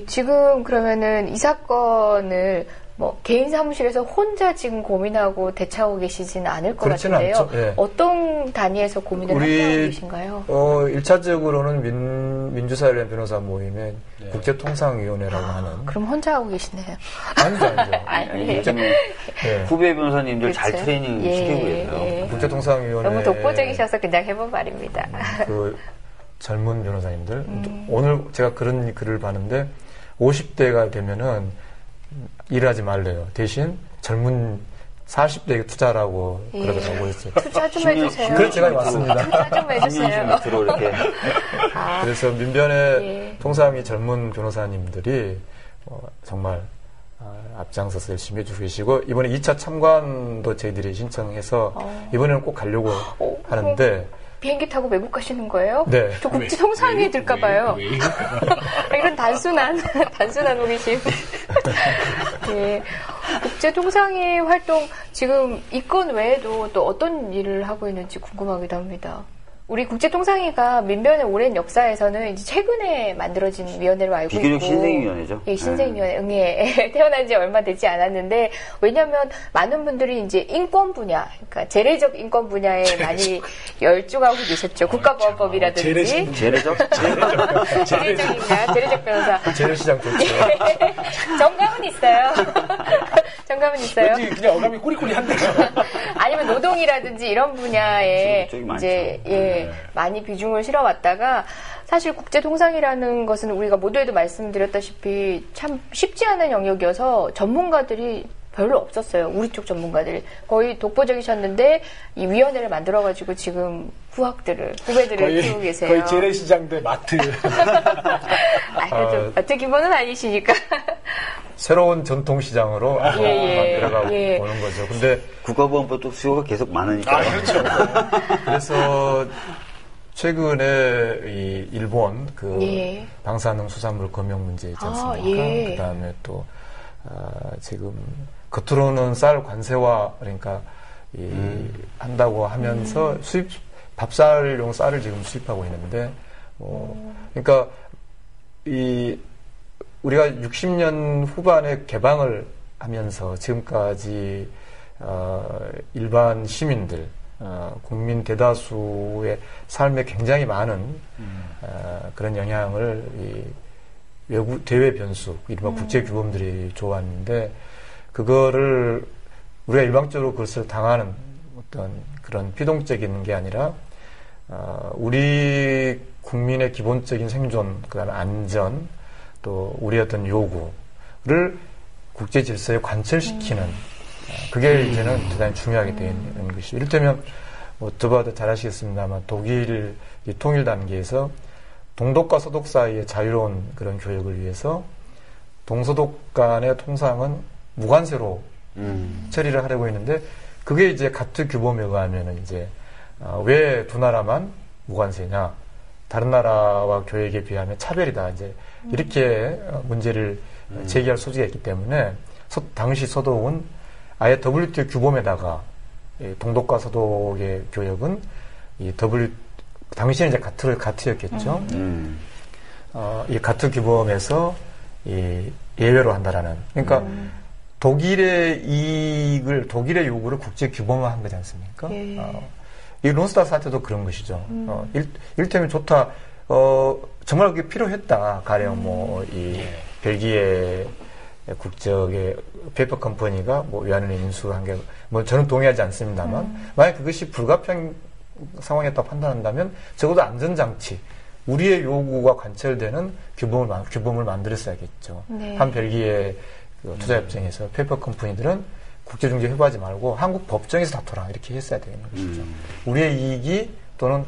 지금 그러면은 이 사건을 뭐 개인 사무실에서 혼자 지금 고민하고 대처하고 계시지는 않을 것 같은데요. 않죠. 어떤 단위에서 고민을 하고 계신가요? 1차적으로는 민주사회를 위한 변호사 모임의 국제통상위원회라고 하는. 그럼 혼자 하고 계시네요. 아니죠. 후배 변호사님들 잘 트레이닝 시키고 계세요. 국제통상위원회. 너무 독보적이셔서 그냥 해본 말입니다. 그 젊은 변호사님들. 오늘 제가 그런 글을 봤는데 50대가 되면은 일을 하지 말래요. 대신 젊은 40대에게 투자라고 그러더라고요. 투자 좀 해주세요. 그래서 제가 왔습니다. 투자 좀 해주세요. 이렇게. 그래서 민변의 통상위 젊은 변호사님들이 정말 앞장서서 열심히 해주고 계시고 이번에 2차 참관도 저희들이 신청해서 이번에는 꼭 가려고 하는데 비행기 타고 외국 가시는 거예요? 네. 저 국제통상위에 들까봐요. 이런 단순한 호기심. 국제통상위 활동, 지금 이 건 외에도 또 어떤 일을 하고 있는지 궁금하기도 합니다. 우리 국제통상위가 민변의 오랜 역사에서는 이제 최근에 만들어진 위원회로 알고 있고. 비교적 신생위원회죠. 신생위원회 응에 태어난 지 얼마 되지 않았는데, 왜냐면 많은 분들이 이제 인권 분야, 그러니까 재래적 인권 분야에 많이 열중하고 계셨죠. 국가보안법이라든지. 재래적 변호사. 재래시장 좋죠. 정감은 있어요. 왠지 그냥 어감이 꾸리꾸리한데요. 아니면 노동이라든지 이런 분야에 쪽이 많죠. 이제 네. 많이 비중을 실어왔다가 사실 국제 통상이라는 것은 우리가 모두에도 말씀드렸다시피 참 쉽지 않은 영역이어서 전문가들이 별로 없었어요. 우리 쪽 전문가들이 거의 독보적이셨는데 이 위원회를 만들어가지고 지금 후배들을 키우고 계세요. 거의 재래시장 대 마트. 그래도 마트 규모는 아니시니까. 새로운 전통시장으로 들어가고 예. 보는 거죠. 근데 국가보안법도 수요가 계속 많으니까. 그렇죠. 그래서 최근에 이 일본 그 예. 방사능 수산물 검역 문제 있지 않습니까? 예. 그다음에 또 지금 겉으로는 쌀 관세화 그러니까 한다고 하면서 밥쌀용 쌀을 지금 수입하고 있는데 그러니까 우리가 60년 후반에 개방을 하면서 지금까지 일반 시민들 국민 대다수의 삶에 굉장히 많은 그런 영향을 외국 대외 변수, 이른바 국제 규범들이 좋았는데 그거를 우리가 일방적으로 그것을 당하는 어떤 그런 피동적인 게 아니라 우리 국민의 기본적인 생존, 그다음에 안전, 또 우리의 어떤 요구를 국제 질서에 관철시키는 그게 이제는 대단히 중요하게 되는 것이죠. 이를테면 저보다 잘 아시겠습니다만 독일 통일 단계에서 동독과 서독 사이의 자유로운 그런 교역을 위해서 동서독 간의 통상은 무관세로 처리를 하려고 했는데 그게 이제 같은 규범에 의하면은 이제 왜 두 나라만 무관세냐? 다른 나라와 교역에 비하면 차별이다. 이제 이렇게 문제를 제기할 소지가 있기 때문에 당시 서독은 아예 WTO 규범에다가 동독과 서독의 교역은 당시에는 이제 가트였겠죠. 이 가트 규범에서 예외로 한다라는. 그러니까 독일의 요구를 국제 규범화한 거지 않습니까? 이 론스타 사태도 그런 것이죠. 이를테면 좋다. 정말 그게 필요했다. 가령 벨기에 국적의 페이퍼 컴퍼니가 위안을 인수한 게 저는 동의하지 않습니다만 만약 그것이 불가피한 상황이었다고 판단한다면 적어도 안전장치 우리의 요구가 관철되는 규범을 만들었어야겠죠. 네. 한 벨기에 투자협정에서 페이퍼 컴퍼니들은 국제중재 회부하지 말고 한국 법정에서 다퉈라 이렇게 했어야 되는 것이죠. 우리의 이익이 또는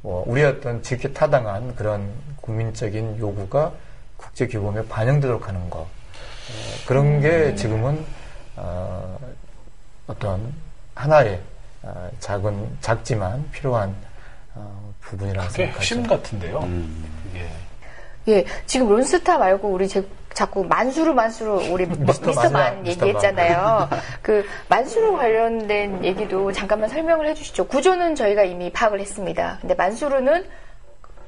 우리의 어떤 지극히 타당한 그런 국민적인 요구가 국제규범에 반영되도록 하는 것 그런 게 지금은 어떤 하나의 작지만 필요한 부분이라고 그게 생각하죠. 핵심 같은데요. 예, 지금 론스타 말고 우리 자꾸 만수르 우리 미스터만 얘기했잖아요. 그 만수르 관련된 얘기도 잠깐만 설명을 해주시죠. 구조는 저희가 이미 파악을 했습니다. 근데 만수르는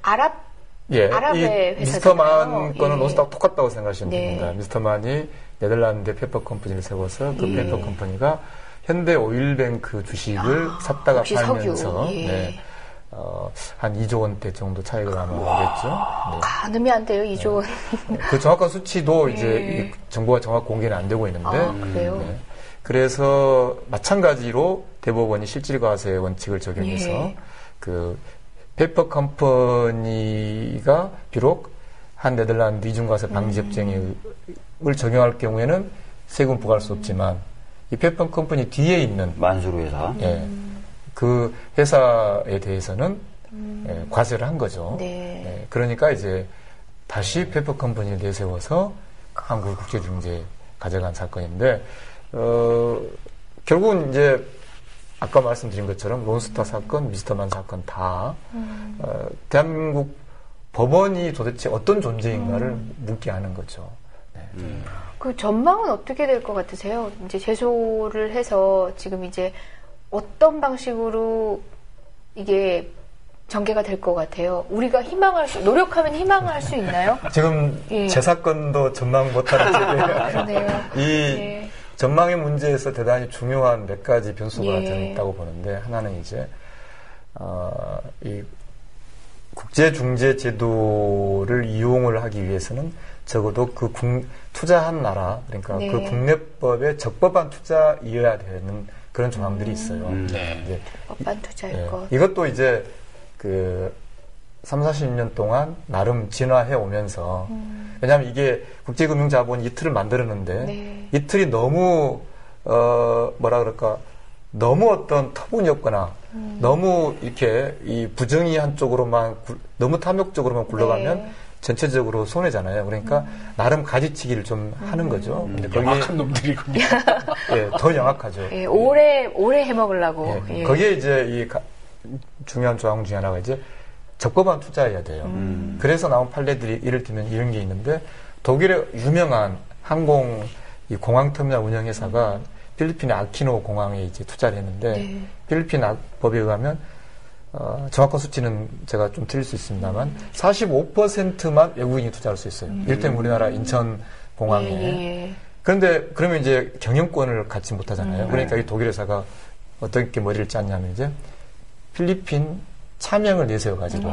아랍의 회사잖아요. 미스터만 거는 론스타하고 똑같다고 생각하시면 네. 됩니다. 미스터만이 네덜란드 페퍼 컴퍼니를 세워서 그 페퍼 컴퍼니가 현대 오일뱅크 주식을 샀다가 팔면서 한 2조 원대 정도 차익을 아마 오겠죠. 네. 가늠이 안 돼요, 2조 원. 그 정확한 수치도 이제 정보가 정확 공개는 안 되고 있는데. 그래요? 네. 그래서 마찬가지로 대법원이 실질과세 원칙을 적용해서 그 페이퍼 컴퍼니가 비록 한 네덜란드 이중과세 방지 협정을 적용할 경우에는 세금 부과할 수 없지만 이 페이퍼 컴퍼니 뒤에 있는 만수르 회사. 그 회사에 대해서는 과세를 한 거죠. 네. 그러니까 이제 다시 페이퍼 컴퍼니를 내세워서 한국 국제중재에 가져간 사건인데 결국은 이제 아까 말씀드린 것처럼 론스타 사건, 미스터만 사건 다 대한민국 법원이 도대체 어떤 존재인가를 묻게 하는 거죠. 네. 그 전망은 어떻게 될 것 같으세요? 이제 제소를 해서 지금 이제 어떤 방식으로 이게 전개가 될 것 같아요? 우리가 노력하면 희망할 수 있나요? 지금 제 사건도 전망 못하는 그러네요. 이 전망의 문제에서 대단히 중요한 몇 가지 변수가 저는 있다고 보는데 하나는 이제 이 국제중재 제도를 이용을 하기 위해서는 적어도 투자한 나라 그러니까 그 국내법에 적법한 투자이어야 되는 그런 조항들이 있어요. 네. 이제 법안 투자일 것. 이것도 이제 그 30-40년 동안 나름 진화해 오면서 왜냐하면 이게 국제금융자본이 이 틀을 만들었는데 네. 이 틀이 너무 뭐라 그럴까 너무 어떤 터무니없거나 너무 이렇게 이 부정의한 쪽으로만 너무 탐욕적으로만 굴러가면 네. 전체적으로 손해잖아요. 그러니까 나름 가지치기를 좀 하는 거죠. 근데 거기에 영악한 놈들이군요. 예, 더 영악하죠. 예, 오래 해먹으려고. 예, 예. 거기에 이제 중요한 조항 중에 하나가 이제 적법한 투자해야 돼요. 그래서 나온 판례들이 예를 들면 이런 게 있는데 독일의 유명한 항공 이 공항터미널 운영회사가 필리핀의 아키노 공항에 이제 투자를 했는데 네. 필리핀 법에 의하면 정확한 수치는 제가 좀 드릴 수 있습니다만 45%만 외국인이 투자할 수 있어요. 이를테면 우리나라 인천 공항에. 예. 그런데 그러면 이제 경영권을 갖지 못하잖아요. 그러니까 이 독일 회사가 어떻게 머리를 짰냐면 이제 필리핀 차명을 내세워가지고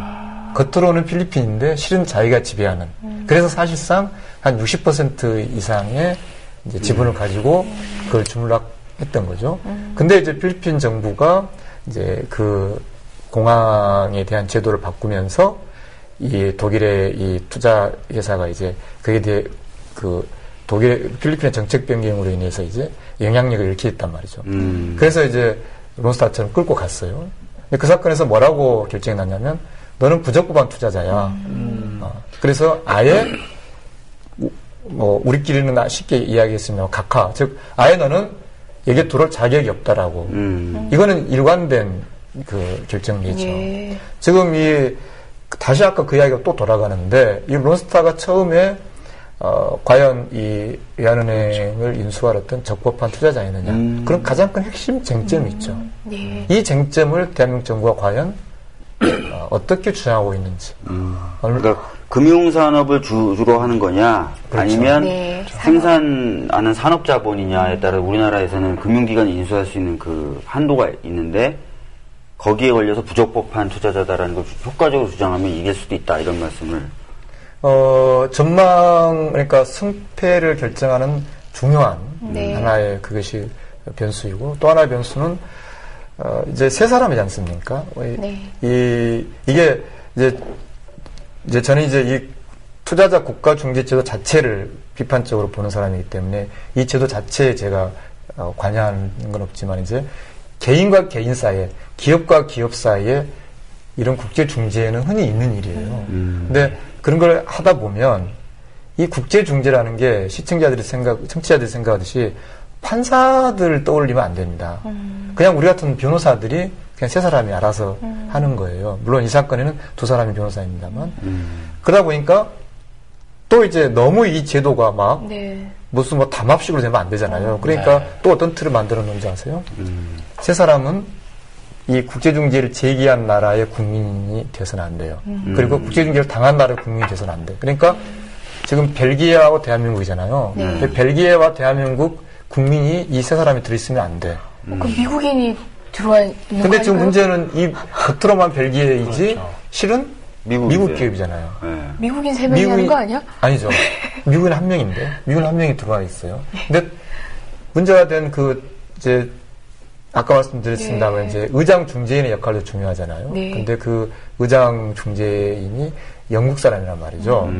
겉으로는 필리핀인데 실은 자기가 지배하는. 그래서 사실상 한 60% 이상의 이제 지분을 가지고 그걸 주물락했던 거죠. 근데 이제 필리핀 정부가 이제 그 공항에 대한 제도를 바꾸면서 이 독일의 이 투자 회사가 이제 그에 대해 그 독일의 필리핀의 정책 변경으로 인해서 이제 영향력을 잃게 됐단 말이죠. 그래서 이제 론스타처럼 끌고 갔어요. 근데 그 사건에서 뭐라고 결정이 났냐면 너는 부적법한 투자자야. 그래서 아예 뭐 우리끼리는 쉽게 이야기했으면 각하, 즉 아예 너는 여기에 들어올 자격이 없다라고. 이거는 일관된 그 결정이죠. 예. 지금 다시 아까 그 이야기가 또 돌아가는데 이 론스타가 처음에 과연 이 외환은행을 인수할 어떤 적법한 투자자였느냐. 그런 가장 큰 핵심 쟁점이 있죠. 네. 이 쟁점을 대한민국 정부가 과연 어떻게 주장하고 있는지. 그러니까 금융산업을 주로 하는 거냐, 그렇죠. 아니면 네, 생산하는 산업자본이냐에 따라 우리나라에서는 금융기관이 인수할 수 있는 그 한도가 있는데 거기에 걸려서 부적법한 투자자다라는 걸 효과적으로 주장하면 이길 수도 있다 이런 말씀을. 그러니까 승패를 결정하는 중요한 네. 하나의 그것이 변수이고 또 하나의 변수는 이제 세 사람이지 않습니까? 네. 이게 이제 저는 이제 이 투자자 국가 중재 제도 자체를 비판적으로 보는 사람이기 때문에 이 제도 자체에 제가 관여하는 건 없지만 이제 개인과 개인 사이에 기업과 기업 사이에 이런 국제 중재는 흔히 있는 일이에요. 근데 그런 걸 하다 보면 이 국제 중재라는 게 청취자들이 생각하듯이 판사들 떠올리면 안 됩니다. 그냥 우리 같은 변호사들이 그냥 세 사람이 알아서 하는 거예요. 물론 이 사건에는 두 사람이 변호사입니다만. 그러다 보니까 또 이제 너무 이 제도가 막 네. 무슨 뭐 담합식으로 되면 안 되잖아요. 그러니까 또 어떤 틀을 만들어 놓은지 아세요? 세 사람은 이 국제중재를 제기한 나라의 국민이 돼서는 안 돼요. 그리고 국제중재를 당한 나라의 국민이 돼서는 안 돼요. 그러니까 지금 벨기에하고 대한민국이잖아요. 네. 벨기에와 대한민국 국민이 이 세 사람이 들어있으면 안 돼. 그럼 미국인이 들어와 있는 거 근데 지금 아닌가요? 문제는 이 겉으로만 벨기에이지 그렇죠. 실은 미국 기업이잖아요. 네. 미국인 3명이 하는 거 아니야? 아니죠. 미국인 한 명인데. 미국인 한 명이 들어와 있어요. 근데 문제가 된 이제, 아까 말씀드렸습니다만, 네. 이제 의장 중재인의 역할도 중요하잖아요. 네. 근데 그 의장 중재인이 영국 사람이란 말이죠.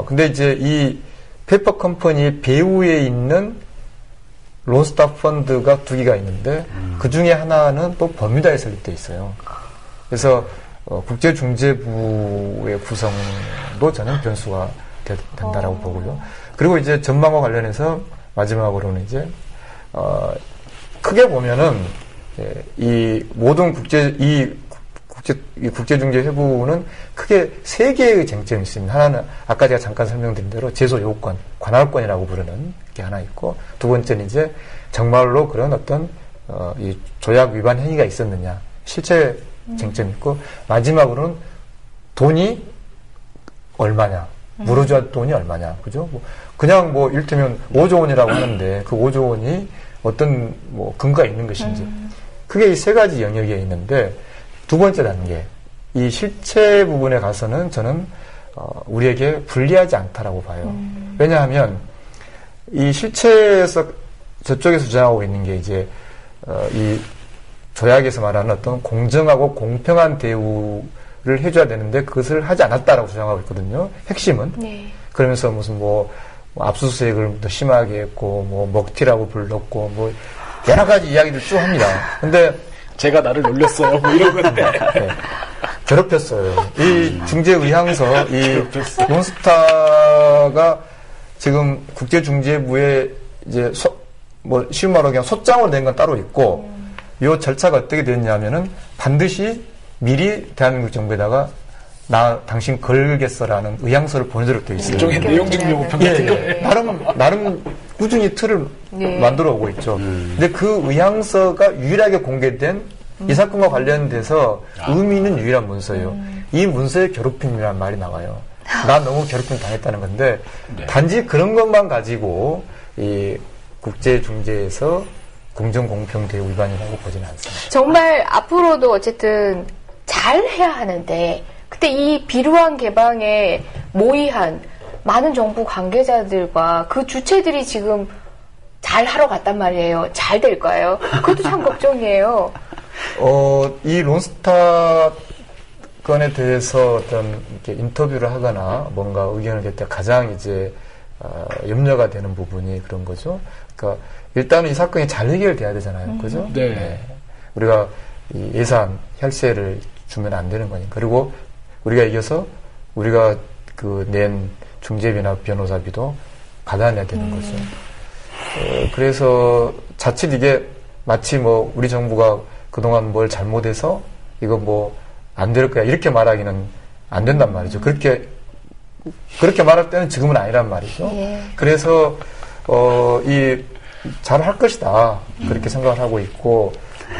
근데 이제 이 페이퍼 컴퍼니 배후에 있는 론스타 펀드가 2개가 있는데, 그 중에 하나는 또 버뮤다에 설립되어 있어요. 그래서 국제중재부의 구성도 저는 변수가 된다라고 보고요. 그리고 이제 전망과 관련해서 마지막으로는 이제 크게 보면은 이 모든 국제중재회부는 크게 3개의 쟁점이 있습니다. 하나는 아까 제가 잠깐 설명드린 대로 제소 요구권, 관할권이라고 부르는 게 하나 있고, 두 번째는 이제 정말로 그런 어떤 이 조약 위반 행위가 있었느냐, 실체 쟁점이 있고, 마지막으로는 돈이 얼마냐, 물어줘야 돈이 얼마냐, 그죠? 그냥 이를테면 5조 원이라고 하는데 그 5조 원이 어떤 근거가 있는 것인지, 그게 이 3가지 영역에 있는데, 두 번째 단계, 이 실체 부분에 가서는 저는 우리에게 불리하지 않다라고 봐요. 왜냐하면 이 실체에서 저쪽에서 주장하고 있는 게 이제 이 조약에서 말하는 어떤 공정하고 공평한 대우를 해줘야 되는데 그것을 하지 않았다라고 주장하고 있거든요. 핵심은. 네. 그러면서 무슨 뭐 압수수색을 더 심하게 했고 뭐 먹튀라고 불렀고 뭐 여러 가지 이야기를 쭉 합니다. 근데 제가 나를 놀렸어요. 뭐 이런 건데. 네. 괴롭혔어요. 이 중재의향서, 이 론스타가 지금 국제중재부에 이제 뭐 쉬운 말로 그냥 소장으로 낸 건 따로 있고, 요 절차가 어떻게 됐냐면은 반드시 미리 대한민국 정부에다가 나 당신 걸겠어라는 의향서를 보내도록 되어 있어요. 일종의 내용증 요구편 같은 거예요. 나름 꾸준히 틀을 네. 만들어 오고 있죠. 근데 그 의향서가 유일하게 공개된 이 사건과 관련돼서 의미는 유일한 문서예요. 이 문서에 괴롭힘이라는 말이 나와요. 나 너무 괴롭힘 당했다는 건데 네. 단지 그런 것만 가지고 이 국제중재에서 공정공평대우 위반이라고 보지는 않습니다. 정말 앞으로도 어쨌든 잘 해야 하는데 그때 이 비루한 개방에 모의한 많은 정부 관계자들과 그 주체들이 지금 잘 하러 갔단 말이에요. 잘 될까요? 그것도 참 걱정이에요. 이 론스타 건에 대해서 어떤 이렇게 인터뷰를 하거나 뭔가 의견을 낼 때 가장 이제 염려가 되는 부분이 그런 거죠. 그러니까 일단은 이 사건이 잘 해결돼야 되잖아요. 그죠? 네. 우리가 이 예산, 혈세를 주면 안 되는 거니까. 그리고 우리가 이겨서 우리가 그 낸 중재비나 변호사비도 받아내야 되는 거죠. 그래서 자칫 이게 마치 뭐 우리 정부가 그동안 뭘 잘못해서 이거 뭐 안 될 거야 이렇게 말하기는 안 된단 말이죠. 그렇게 말할 때는 지금은 아니란 말이죠. 예. 그래서 이 잘 할 것이다 그렇게 생각을 하고 있고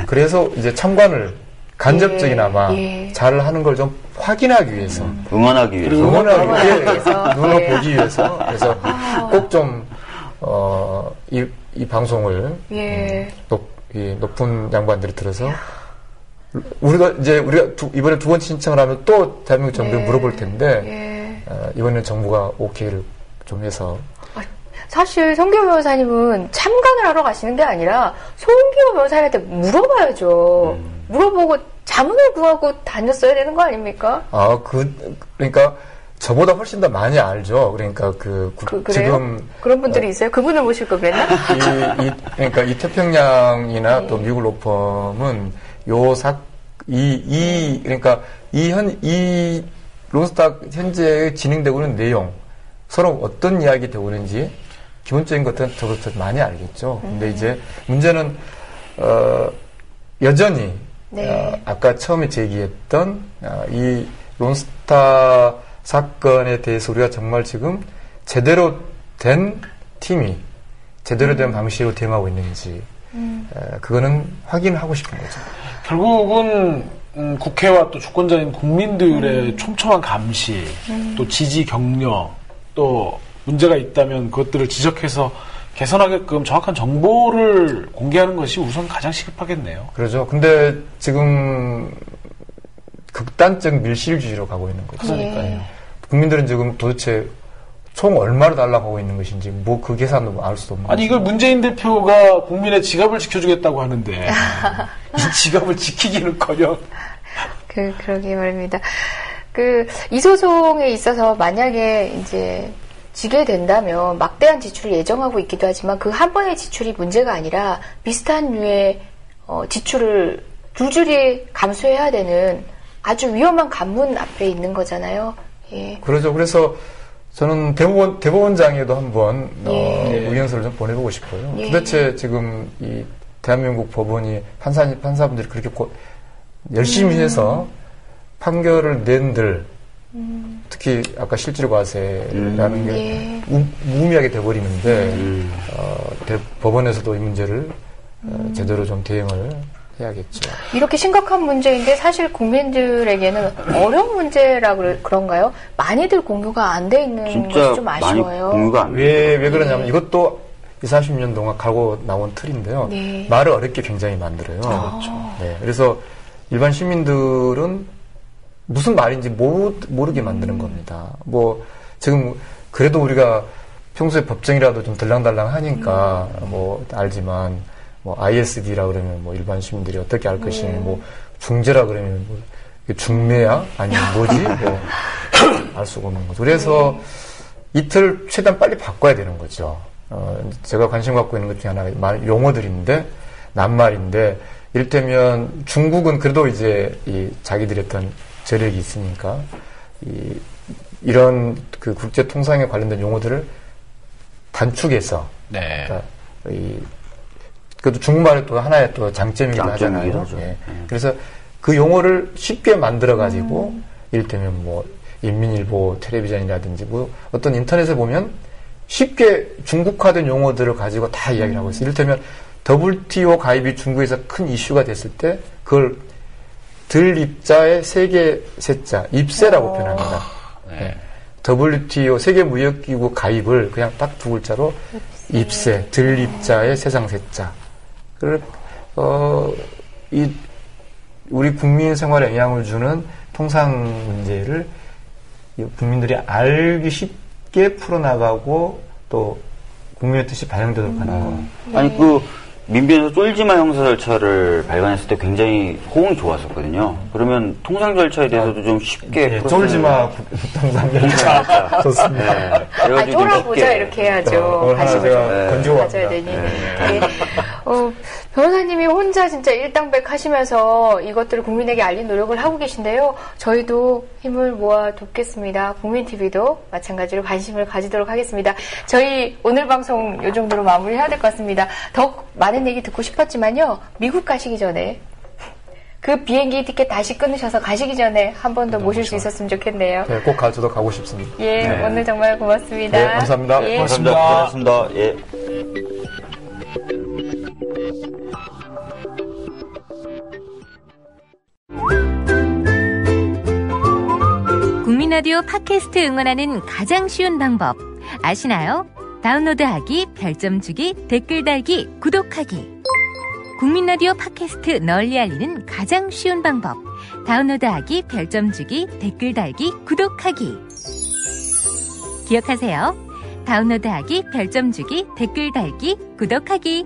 그래서 이제 참관을 간접적이나마 잘 하는 걸 좀 확인하기 위해서 응원하기 위해서 응원하기 위해서 눈을 보기 위해서 그래서 꼭 좀 이 방송을 높은 양반들이 들어서 우리가 이번에 두 번째 신청을 하면 또 대한민국 정부에 물어볼 텐데 이번에는 정부가 오케이를 좀 해서 사실 송기호 변호사님은 참관을 하러 가시는 게 아니라 송기호 변호사님한테 물어봐야죠. 물어보고 자문을 구하고 다녔어야 되는 거 아닙니까? 그러니까 저보다 훨씬 더 많이 알죠. 그러니까 그래요? 지금 그런 분들이 있어요? 그분을 모실 걸 그랬나? 그러니까 이 태평양이나 또 미국 로펌은 그러니까 이 론스타 현재 진행되고 있는 내용 서로 어떤 이야기 되고 있는지 기본적인 것들은 저도 많이 알겠죠. 근데 이제 문제는 여전히 아까 처음에 제기했던 이 론스타 사건에 대해서 우리가 정말 지금 제대로 된 팀이 제대로 된 방식으로 대응하고 있는지 그거는 확인하고 싶은 거죠. 결국은 국회와 또 주권자인 국민들의 촘촘한 감시, 또 지지 격려, 또 문제가 있다면 그것들을 지적해서 개선하게끔 정확한 정보를 공개하는 것이 우선 가장 시급하겠네요. 그렇죠. 근데 지금 극단적 밀실주의로 가고 있는 거죠. 그러니까요. 국민들은 지금 도대체 총 얼마를 달라고 하고 있는 것인지 뭐 그 계산도 알 수도 없는 아니 이걸 문재인 대표가 국민의 지갑을 지켜주겠다고 하는데 이 지갑을 지키기는커녕 그러게 말입니다. 이 소송에 있어서 만약에 이제 지게 된다면 막대한 지출을 예정하고 있기도 하지만 그 한 번의 지출이 문제가 아니라 비슷한 류의 지출을 줄줄이 감수해야 되는 아주 위험한 관문 앞에 있는 거잖아요. 예. 그렇죠. 그래서 저는 대법원장에도 한번 의견서를 좀 보내보고 싶어요. 도대체 지금 이 대한민국 법원이 판사분들이 그렇게 열심히 해서 판결을 낸들 특히 아까 실질 과세라는 게 무의미하게 돼버리는데 법원에서도 이 문제를 제대로 좀 대응을 해야겠죠. 이렇게 심각한 문제인데 사실 국민들에게는 어려운 문제라 그런가요? 많이들 공유가 안 돼 있는 것이 좀 아쉬워요. 많이 공유가 안 왜 그러냐면 이것도 20, 30년 동안 가고 나온 틀인데요. 말을 어렵게 굉장히 만들어요. 그렇죠. 그래서 일반 시민들은 무슨 말인지 모르게 만드는 겁니다. 뭐 지금 그래도 우리가 평소에 법정이라도 좀 들랑달랑 하니까 뭐 알지만 뭐 ISD라 그러면 뭐 일반 시민들이 어떻게 알 것이니, 뭐 중재라 그러면 뭐 중매야? 아니면 뭐지? 뭐 알 수가 없는 거죠. 그래서 이틀 최대한 빨리 바꿔야 되는 거죠. 제가 관심 갖고 있는 것 중에 하나가 용어들인데, 낱말인데, 이를테면 중국은 그래도 이제 이 자기들의 어떤 저력이 있으니까, 이런 그 국제 통상에 관련된 용어들을 단축해서, 네. 그러니까 그것도 중국말의 또 하나의 또 장점이기도 하잖아요. 예. 그래서 그 용어를 쉽게 만들어가지고, 이를테면 뭐, 인민일보 텔레비전이라든지 뭐 어떤 인터넷에 보면 쉽게 중국화된 용어들을 가지고 다 이야기를 하고 있어요. 이를테면 WTO 가입이 중국에서 큰 이슈가 됐을 때 그걸 들 입자의 세계 세자, 입세라고 표현합니다. 네. WTO 세계무역기구 가입을 그냥 딱 두 글자로 입세, 들 입자의 세상 세자. 우리 국민 생활에 영향을 주는 통상 문제를 국민들이 알기 쉽게 풀어나가고 또 국민의 뜻이 반영되도록 하는 거. 아니 그 민변에서 쫄지마 형사 절차를 발간했을 때 굉장히 호응이 좋았었거든요. 그러면 통상 절차에 대해서도 좀 쉽게 네, 쫄지마 통상 절차 좋습니다. 네. 쫄아보자 이렇게 해야죠. 오늘 하나 제가 건지고 가져야 되니. 네. 변호사님이 혼자 진짜 일당백 하시면서 이것들을 국민에게 알릴 노력을 하고 계신데요. 저희도 힘을 모아 돕겠습니다. 국민TV도 마찬가지로 관심을 가지도록 하겠습니다. 저희 오늘 방송 이 정도로 마무리해야 될 것 같습니다. 더 많은 얘기 듣고 싶었지만요. 미국 가시기 전에 그 비행기 티켓 다시 끊으셔서 가시기 전에 한 번 더 모실 수 있었으면 좋겠네요. 네, 꼭 저도 가고 싶습니다. 예, 네. 오늘 정말 고맙습니다. 네, 감사합니다. 예. 고맙습니다. 예. 국민라디오 팟캐스트 응원하는 가장 쉬운 방법 아시나요? 다운로드하기, 별점 주기, 댓글 달기, 구독하기. 국민라디오 팟캐스트 널리 알리는 가장 쉬운 방법. 다운로드하기, 별점 주기, 댓글 달기, 구독하기. 기억하세요. 다운로드하기, 별점 주기, 댓글 달기, 구독하기.